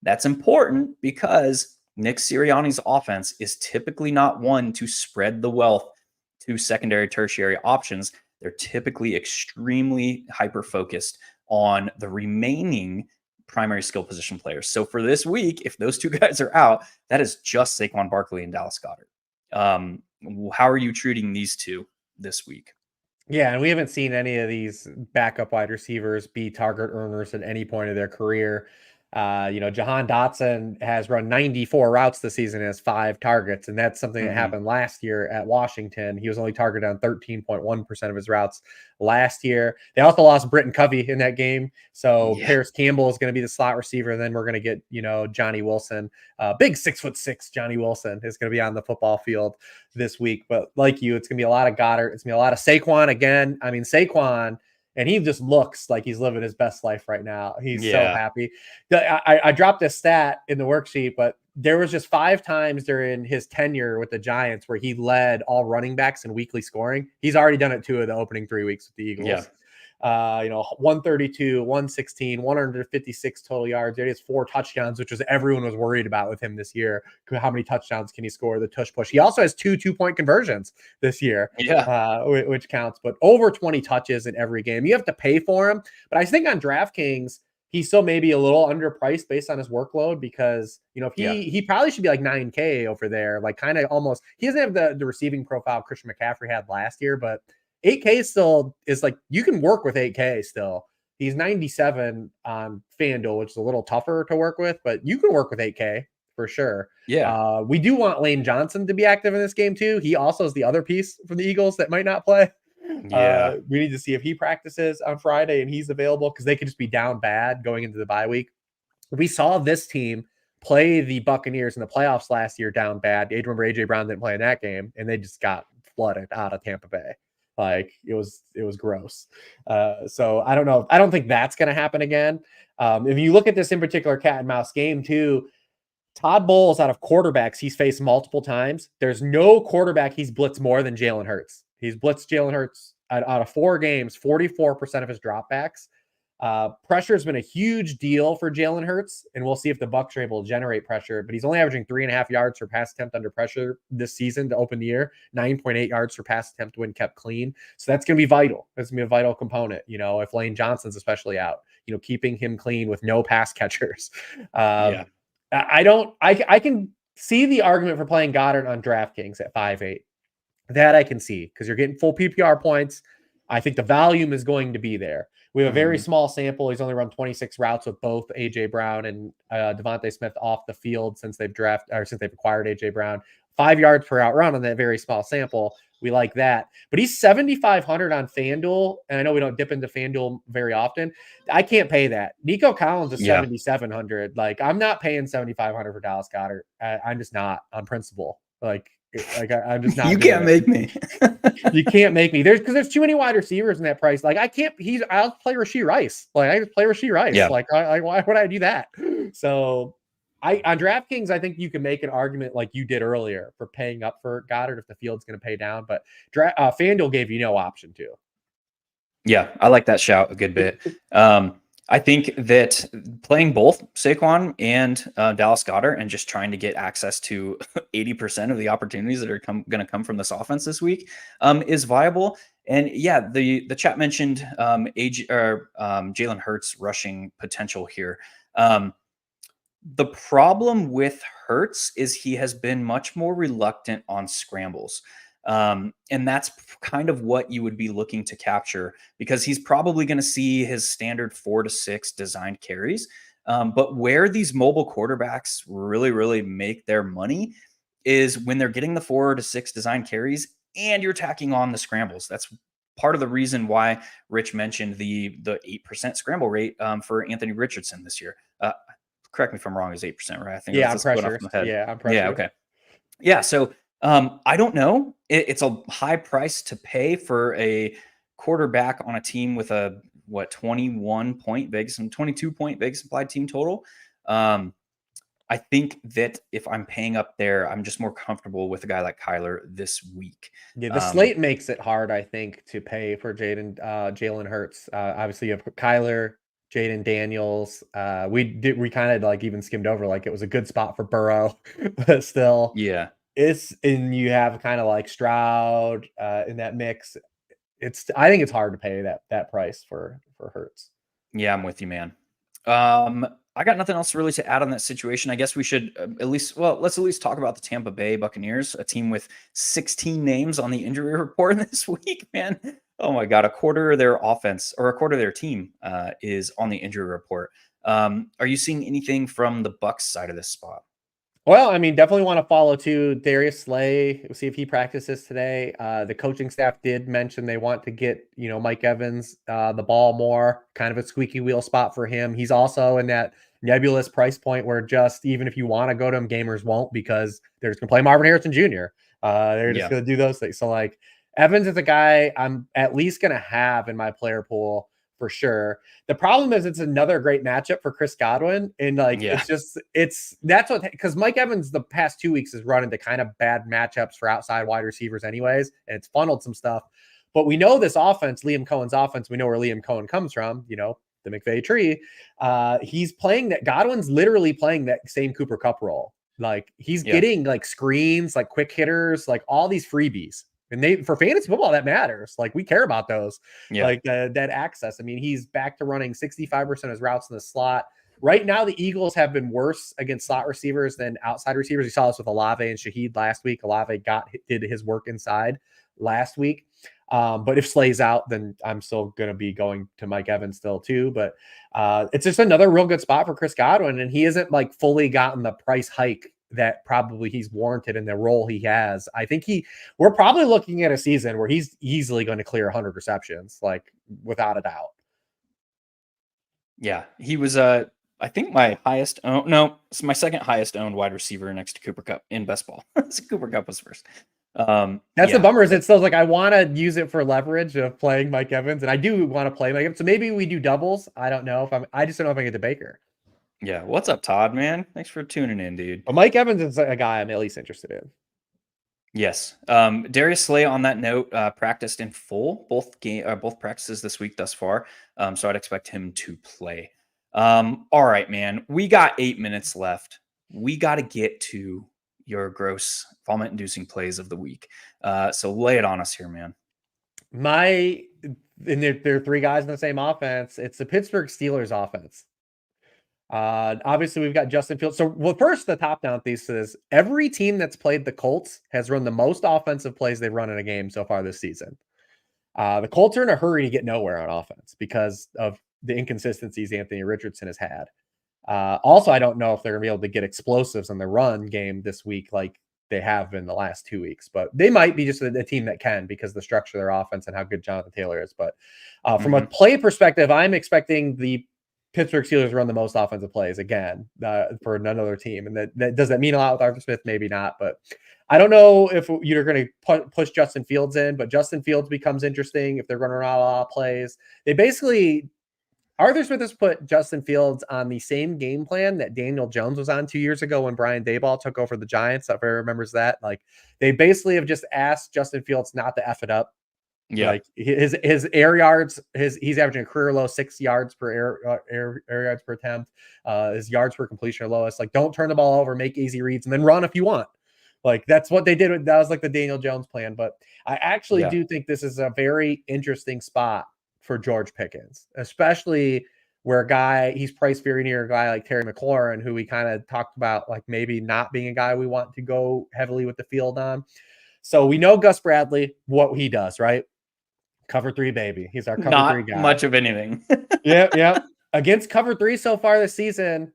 That's important because Nick Sirianni's offense is typically not one to spread the wealth two secondary, tertiary options, they're typically extremely hyper-focused on the remaining primary skill position players. So for this week, if those two guys are out, that is just Saquon Barkley and Dallas Goedert. How are you treating these two this week?
Yeah, and we haven't seen any of these backup wide receivers be target earners at any point of their career. Jahan Dotson has run 94 routes this season and has 5 targets, and that's something that happened last year at Washington. He was only targeted on 13.1% of his routes last year. They also lost Britton Covey in that game, so Paris Campbell is going to be the slot receiver, and then we're going to get Johnny Wilson, big 6'6" Johnny Wilson is going to be on the football field this week. But like you, it's going to be a lot of Goddard. It's going to be a lot of Saquon again. I mean, Saquon. And he just looks like he's living his best life right now. He's so happy. I dropped a stat in the worksheet, but there was just 5 times during his tenure with the Giants where he led all running backs in weekly scoring. He's already done it 2 of the opening 3 weeks with the Eagles.
Yeah.
132, 116, 156 total yards. There is 4 touchdowns, which was everyone was worried about with him this year. How many touchdowns can he score? The tush push. He also has 2 2-point conversions this year, which counts. But over 20 touches in every game. You have to pay for him. But I think on DraftKings, he's still maybe a little underpriced based on his workload because, he probably should be like 9K over there. Like kind of almost, he doesn't have the receiving profile Christian McCaffrey had last year, but 8K still is like, you can work with 8K still. He's 97 on FanDuel, which is a little tougher to work with, but you can work with 8K for sure.
Yeah.
We do want Lane Johnson to be active in this game too. He also is the other piece from the Eagles that might not play.
Yeah.
We need to see if he practices on Friday and he's available because they could just be down bad going into the bye week. We saw this team play the Buccaneers in the playoffs last year down bad. Remember AJ Brown didn't play in that game and they just got flooded out of Tampa Bay. Like it was gross. So I don't know. I don't think that's going to happen again. If you look at this in particular cat and mouse game too, Todd Bowles out of quarterbacks he's faced multiple times. There's no quarterback he's blitzed more than Jalen Hurts. He's blitzed Jalen Hurts out of 4 games, 44% of his dropbacks. Pressure has been a huge deal for Jalen Hurts, and we'll see if the Bucs are able to generate pressure. But he's only averaging 3.5 yards per pass attempt under pressure this season to open the year, 9.8 yards per pass attempt when kept clean. So that's going to be vital. That's going to be a vital component. If Lane Johnson's especially out, keeping him clean with no pass catchers. I can see the argument for playing Goddard on DraftKings at 5.8. That I can see because you're getting full PPR points. I think the volume is going to be there. We have a very small sample. He's only run 26 routes with both AJ Brown and Devontae Smith off the field since they've acquired AJ Brown. 5 yards per out run on that very small sample. We like that. But he's 7,500 on FanDuel, and I know we don't dip into FanDuel very often. I can't pay that. Nico Collins is 7,700. Like I'm not paying 7,500 for Dallas Goedert. I'm just not on principle. I'm just not.
You can't make me.
You can't make me. There's too many wide receivers in that price. Like I can't. I'll play Rashee Rice. Like I just play Rashee Rice.
Yeah.
Like why would I do that? So on DraftKings, I think you can make an argument like you did earlier for paying up for Goddard if the field's going to pay down. But FanDuel gave you no option to.
Yeah, I like that shout a good bit. I think that playing both Saquon and Dallas Goedert and just trying to get access to 80% of the opportunities that are going to come from this offense this week is viable. And yeah, the chat mentioned Jalen Hurts rushing potential here. The problem with Hurts is he has been much more reluctant on scrambles. And that's kind of what you would be looking to capture because he's probably going to see his standard 4 to 6 designed carries. But where these mobile quarterbacks really, really make their money is when they're getting the 4 to 6 designed carries and you're tacking on the scrambles. That's part of the reason why Rich mentioned the 8% scramble rate for Anthony Richardson this year. Correct me if I'm wrong, is 8%, right? I think
I'm pressure. I'm pressure.
Yeah, okay. Yeah, so I don't know. It's a high price to pay for a quarterback on a team with a 22-point Vegas implied team total. I think that if I'm paying up there, I'm just more comfortable with a guy like Kyler this week.
Yeah, the slate makes it hard, I think, to pay for Jalen Hurts. Obviously, you have Kyler, Jaden Daniels. We kind of like even skimmed over like it was a good spot for Burrow, but still.
Yeah.
and you have kind of like Stroud in that mix. I think it's hard to pay that price for Hurts.
Yeah, I'm with you, man. I got nothing else really to add on that situation. I guess we should let's at least talk about the Tampa Bay Buccaneers, a team with 16 names on the injury report this week, man. Oh my God, a quarter of their offense or a quarter of their team is on the injury report. Are you seeing anything from the Bucs side of this spot?
Well, I mean, definitely want to follow too Darius Slay. We'll see if he practices today. The coaching staff did mention they want to get, Mike Evans the ball more, kind of a squeaky wheel spot for him. He's also in that nebulous price point where just even if you want to go to him, gamers won't because they're just going to play Marvin Harrison Jr. They're just going to do those things. So like Evans is a guy I'm at least going to have in my player pool for sure. The problem is it's another great matchup for Chris Godwin. And that's what, because Mike Evans the past 2 weeks has run into kind of bad matchups for outside wide receivers anyways. And it's funneled some stuff, but we know this offense, Liam Cohen's offense, we know where Liam Cohen comes from, the McVay tree. He's playing that Godwin's literally playing that same Cooper Kupp role. Like he's getting like screens, like quick hitters, like all these freebies. And for fantasy football, that matters. Like we care about those, like that access. I mean, he's back to running 65% of his routes in the slot. Right now, the Eagles have been worse against slot receivers than outside receivers. You saw this with Olave and Shaheed last week. Olave did his work inside last week. But if Slay's out, then I'm still going to be going to Mike Evans still too. But it's just another real good spot for Chris Godwin. And he isn't like fully gotten the price hike that probably he's warranted in the role he has. I think we're probably looking at a season where he's easily going to clear 100 receptions, like without a doubt.
Yeah, he was I think my highest it's my second highest owned wide receiver next to Cooper Kupp in best ball. Cooper Kupp was first.
That's the bummer is it still like I want to use it for leverage of playing Mike Evans, and I do want to play Mike Evans. So maybe we do doubles. I don't know I just don't know if I get to Baker.
Yeah, what's up, Todd, man? Thanks for tuning in, dude.
But Mike Evans is a guy I'm at least interested in.
Yes. Darius Slay on that note practiced in full both practices this week thus far. So I'd expect him to play. All right, man. We got 8 minutes left. We got to get to your gross vomit-inducing plays of the week. So lay it on us here, man.
And there are three guys in the same offense. It's the Pittsburgh Steelers offense. Obviously we've got Justin Fields. So first the top-down thesis is every team that's played the Colts has run the most offensive plays they've run in a game so far this season. The Colts are in a hurry to get nowhere on offense because of the inconsistencies Anthony Richardson has had. Also, I don't know if they're gonna be able to get explosives on the run game this week like they have in the last 2 weeks, but they might be just a team that can because of the structure of their offense and how good Jonathan Taylor is. But from a play perspective, I'm expecting the Pittsburgh Steelers run the most offensive plays again for another team. And that does that mean a lot with Arthur Smith? Maybe not, but I don't know if you're going to push Justin Fields in, but Justin Fields becomes interesting if they're going to run a lot of plays. Arthur Smith has put Justin Fields on the same game plan that Daniel Jones was on 2 years ago when Brian Daboll took over the Giants. If everyone remembers that, like they basically have just asked Justin Fields not to F it up. Yeah, like his air yards, he's averaging a career low 6 yards per air yards per attempt. His yards per completion are lowest. Like, don't turn the ball over, make easy reads, and then run if you want. Like that's what they did. That was like the Daniel Jones plan. But I actually do think this is a very interesting spot for George Pickens, especially where he's priced very near a guy like Terry McLaurin, who we kind of talked about, like maybe not being a guy we want to go heavily with the field on. So we know Gus Bradley, what he does, right? Cover 3, baby. He's our cover 3 guy.
Not much of anything.
Yeah. Against cover 3 so far this season,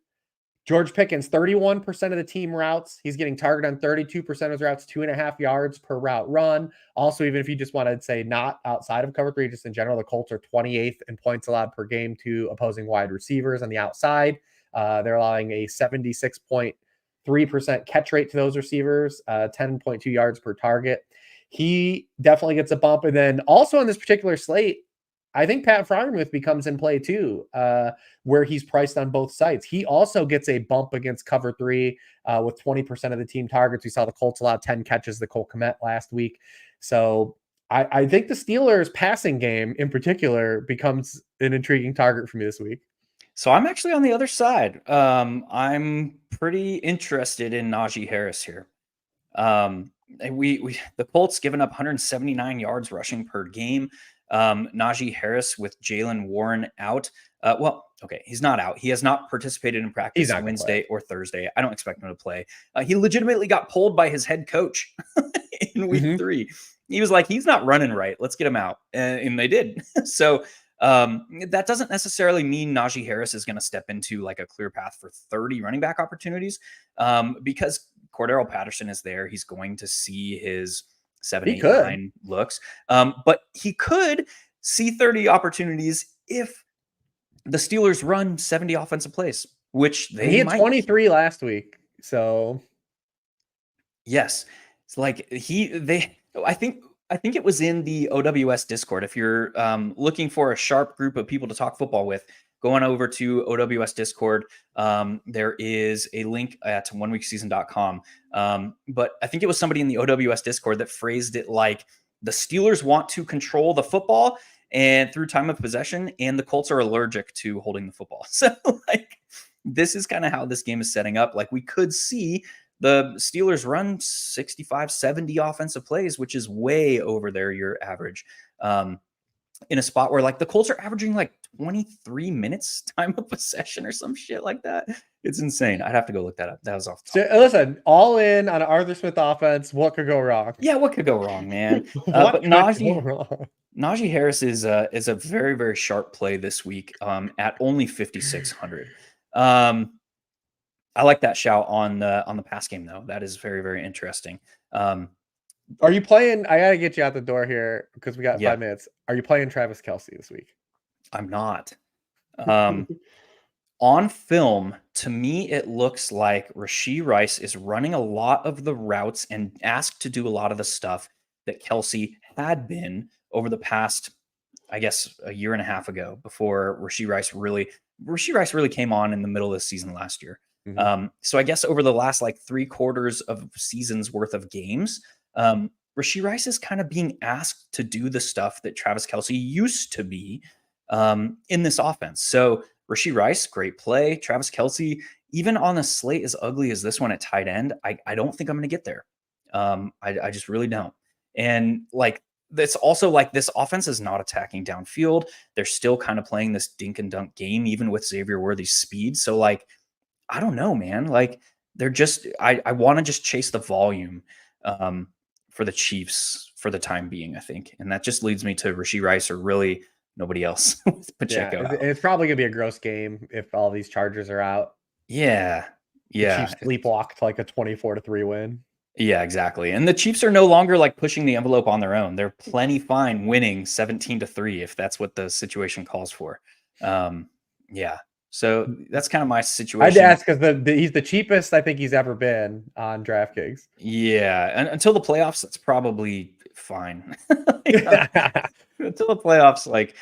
George Pickens, 31% of the team routes. He's getting targeted on 32% of his routes, 2.5 yards per route run. Also, even if you just want to say not outside of cover 3, just in general, the Colts are 28th in points allowed per game to opposing wide receivers on the outside. They're allowing a 76.3% catch rate to those receivers, 10.2 yards per target. He definitely gets a bump. And then also on this particular slate, I think Pat Freiermuth becomes in play too, where he's priced on both sides. He also gets a bump against cover 3 with 20% of the team targets. We saw the Colts allow 10 catches to Cole Kmet last week. So I think the Steelers passing game in particular becomes an intriguing target for me this week.
So I'm actually on the other side. I'm pretty interested in Najee Harris here. And the Colts given up 179 yards rushing per game. Najee Harris with Jalen Warren out. Well, okay, he's not out. He has not participated in
He's
practice
not gonna
Wednesday
play.
or Thursday. I don't expect him to play. He legitimately got pulled by his head coach in week
Mhm.
3. He was like, he's not running right. Let's get him out. And they did. So that doesn't necessarily mean Najee Harris is going to step into like a clear path for 30 running back opportunities because Cordero Patterson is there. He's going to see his 7,
He
8,
could.
9 looks. But he could see 30 opportunities if the Steelers run 70 offensive plays, which
And
they
he had
might.
23 last week. So
Yes. It's like I think it was in the OWS Discord. If you're looking for a sharp group of people to talk football with, going over to OWS Discord, there is a link at oneweekseason.com. But I think it was somebody in the OWS Discord that phrased it like the Steelers want to control the football and through time of possession, and the Colts are allergic to holding the football. So like this is kind of how this game is setting up. Like we could see the Steelers run 65, 70 offensive plays, which is way over your average. In a spot where like the Colts are averaging like 23 minutes time of possession or some shit like that. It's insane. I'd have to go look that up. That was off the top.
So listen, all in on an Arthur Smith offense. What could go wrong?
Yeah, what could go wrong, man?
What
But
could go wrong?
Najee Harris is a very, very sharp play this week at only 5,600. I like that shout on the pass game though. That is very, very interesting.
Are you playing? I gotta get you out the door here because we got
Yeah.
5 minutes. Are you playing Travis Kelce this week?
I'm not. On film, to me, it looks like Rashee Rice is running a lot of the routes and asked to do a lot of the stuff that Kelce had been over the past, I guess, a year and a half ago before Rashee Rice really came on in the middle of the season last year. So I guess over the last like 3/4 of season's worth of games, Rashee Rice is kind of being asked to do the stuff that Travis Kelce used to be in this offense. So Rashee Rice, great play. Travis Kelce, even on a slate as ugly as this one at tight end, I don't think I'm going to get there. I just really don't. And like, that's also like this offense is not attacking downfield. They're still kind of playing this dink and dunk game, even with Xavier Worthy's speed. So like, I don't know, man. Like they're just, I want to just chase the volume for the Chiefs for the time being, I think. And that just leads me to Rashee Rice or really nobody else with
Yeah,
Pacheco out.
it's probably gonna be a gross game if all these Chargers are out.
Yeah.
The
Yeah.
Chiefs sleepwalked like a 24-3 win.
Yeah, exactly. And the Chiefs are no longer like pushing the envelope on their own. They're plenty fine winning 17-3 if that's what the situation calls for. Yeah. So that's kind of my
I had to
situation.
ask because he's the cheapest I think he's ever been on DraftKings.
Yeah. And until the playoffs, that's probably fine. Until the playoffs, like,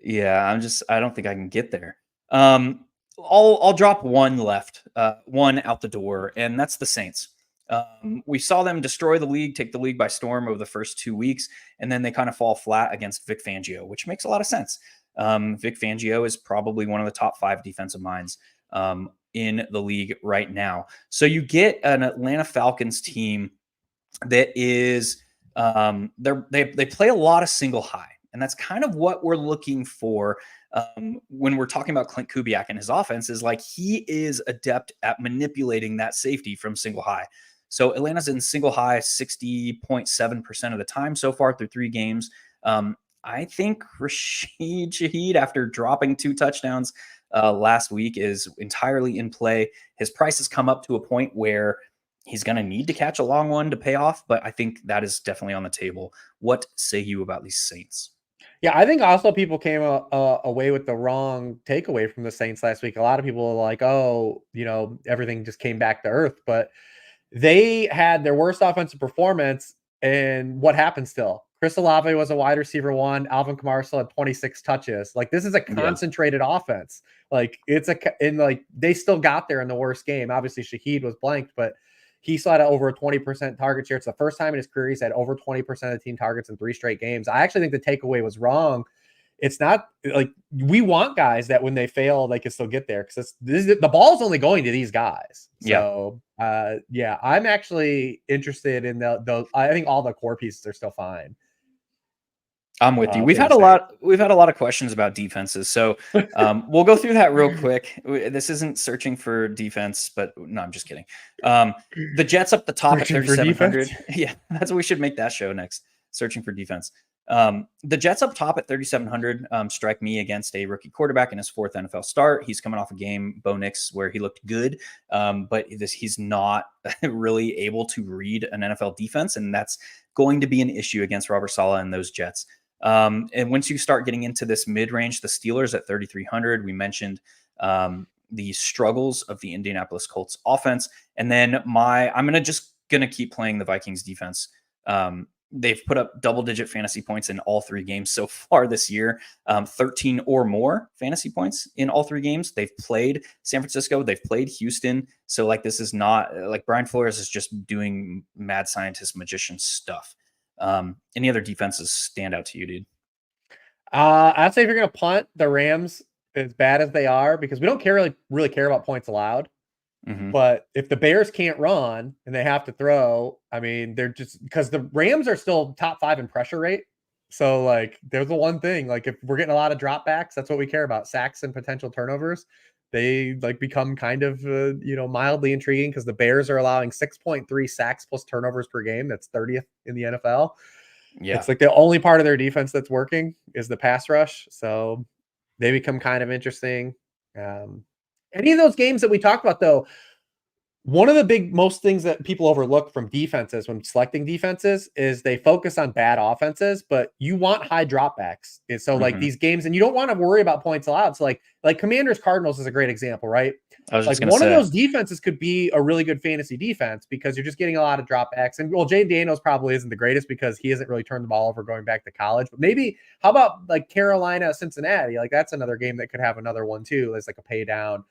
yeah, I don't think I can get there. I'll drop one left, one out the door, and that's the Saints. We saw them destroy the league, take the league by storm over the first 2 weeks, and then they kind of fall flat against Vic Fangio, which makes a lot of sense. Vic Fangio is probably one of the top 5 defensive minds in the league right now. So you get an Atlanta Falcons team that is they play a lot of single high, and that's kind of what we're looking for when we're talking about Clint Kubiak and his offense. Is like he is adept at manipulating that safety from single high. So Atlanta's in single high 60.7% of the time so far through 3 games. I think Rashid Shaheed, after dropping 2 touchdowns last week, is entirely in play. His price has come up to a point where he's going to need to catch a long one to pay off, but I think that is definitely on the table. What say you about these Saints?
Yeah, I think also people came away with the wrong takeaway from the Saints last week. A lot of people are like, oh, everything just came back to earth, but they had their worst offensive performance. And what happened still? Chris Olave was a wide receiver 1. Alvin Kamara still had 26 touches. Like this is a concentrated offense. Like they still got there in the worst game. Obviously Shaheed was blanked, but he still had over a 20% target share. It's the first time in his career he's had over 20% of the team targets in 3 straight games. I actually think the takeaway was wrong. it's not like we want guys that when they fail, they can still get there because the ball's only going to these guys. So yeah, I'm actually interested in the. I think all the core pieces are still fine.
I'm with you. We've had a lot of questions about defenses, so we'll go through that real quick. This isn't searching for defense, but no, I'm just kidding. The Jets up the top at 3,700. Yeah, that's what we should make that show next. Searching for defense. The Jets up top at 3,700 strike me against a rookie quarterback in his 4th NFL start. He's coming off a game, Bo Nix, where he looked good, but he's not really able to read an NFL defense, and that's going to be an issue against Robert Saleh and those Jets. And once you start getting into this mid-range, the Steelers at 3,300, we mentioned the struggles of the Indianapolis Colts offense. And then I'm going to keep playing the Vikings defense. They've put up double-digit fantasy points in all 3 games so far this year, 13 or more fantasy points in all 3 games. They've played San Francisco. They've played Houston. So this is not like Brian Flores is just doing mad scientist magician stuff. Any other defenses stand out to you, dude?
I'd say if you're going to punt the Rams as bad as they are, because we don't really care about points allowed. Mm-hmm. But if the Bears can't run and they have to throw, I mean, they're just because the Rams are still top 5 in pressure rate. So there's the one thing, if we're getting a lot of dropbacks, that's what we care about. Sacks and potential turnovers. They become kind of, mildly intriguing because the Bears are allowing 6.3 sacks plus turnovers per game. That's 30th in the NFL. Yeah. It's the only part of their defense that's working is the pass rush. So they become kind of interesting. Any of those games that we talked about, though, one of the most things that people overlook from defenses when selecting defenses is they focus on bad offenses, but you want high dropbacks. And so these games, and you don't want to worry about points allowed. So like Commanders-Cardinals is a great example, right?
I was just
one of those defenses could be a really good fantasy defense because you're just getting a lot of dropbacks. And Jay Daniels probably isn't the greatest because he hasn't really turned the ball over going back to college. But maybe how about Carolina, Cincinnati? That's another game that could have another one too. As a pay down.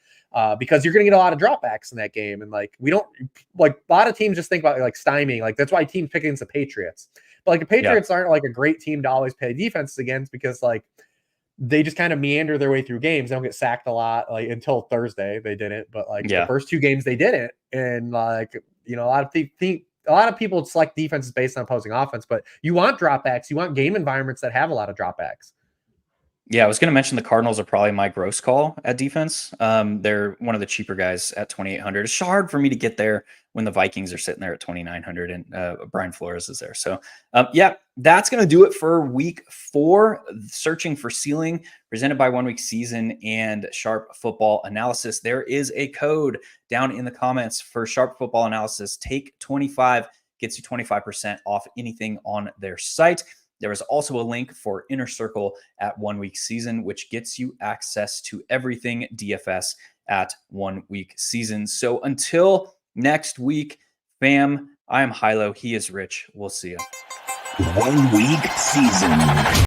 Because you're going to get a lot of dropbacks in that game. And we don't a lot of teams just think about stymieing. That's why teams pick against the Patriots. But the Patriots aren't a great team to always play defenses against because they just kind of meander their way through games. They don't get sacked a lot until Thursday. They didn't, but the first 2 games they didn't. And a lot of people select defenses based on opposing offense, but you want dropbacks. You want game environments that have a lot of dropbacks.
Yeah, I was going to mention the Cardinals are probably my gross call at defense. They're one of the cheaper guys at 2,800. It's hard for me to get there when the Vikings are sitting there at 2,900 and Brian Flores is there. So, yeah, that's going to do it for week 4. Searching for Ceiling, presented by 1 Week Season and Sharp Football Analysis. There is a code down in the comments for Sharp Football Analysis. Take 25 gets you 25% off anything on their site. There is also a link for Inner Circle at 1 Week Season, which gets you access to everything DFS at 1 Week Season. So until next week, fam, I am Hilow. He is Rich. We'll see you.
1 Week Season.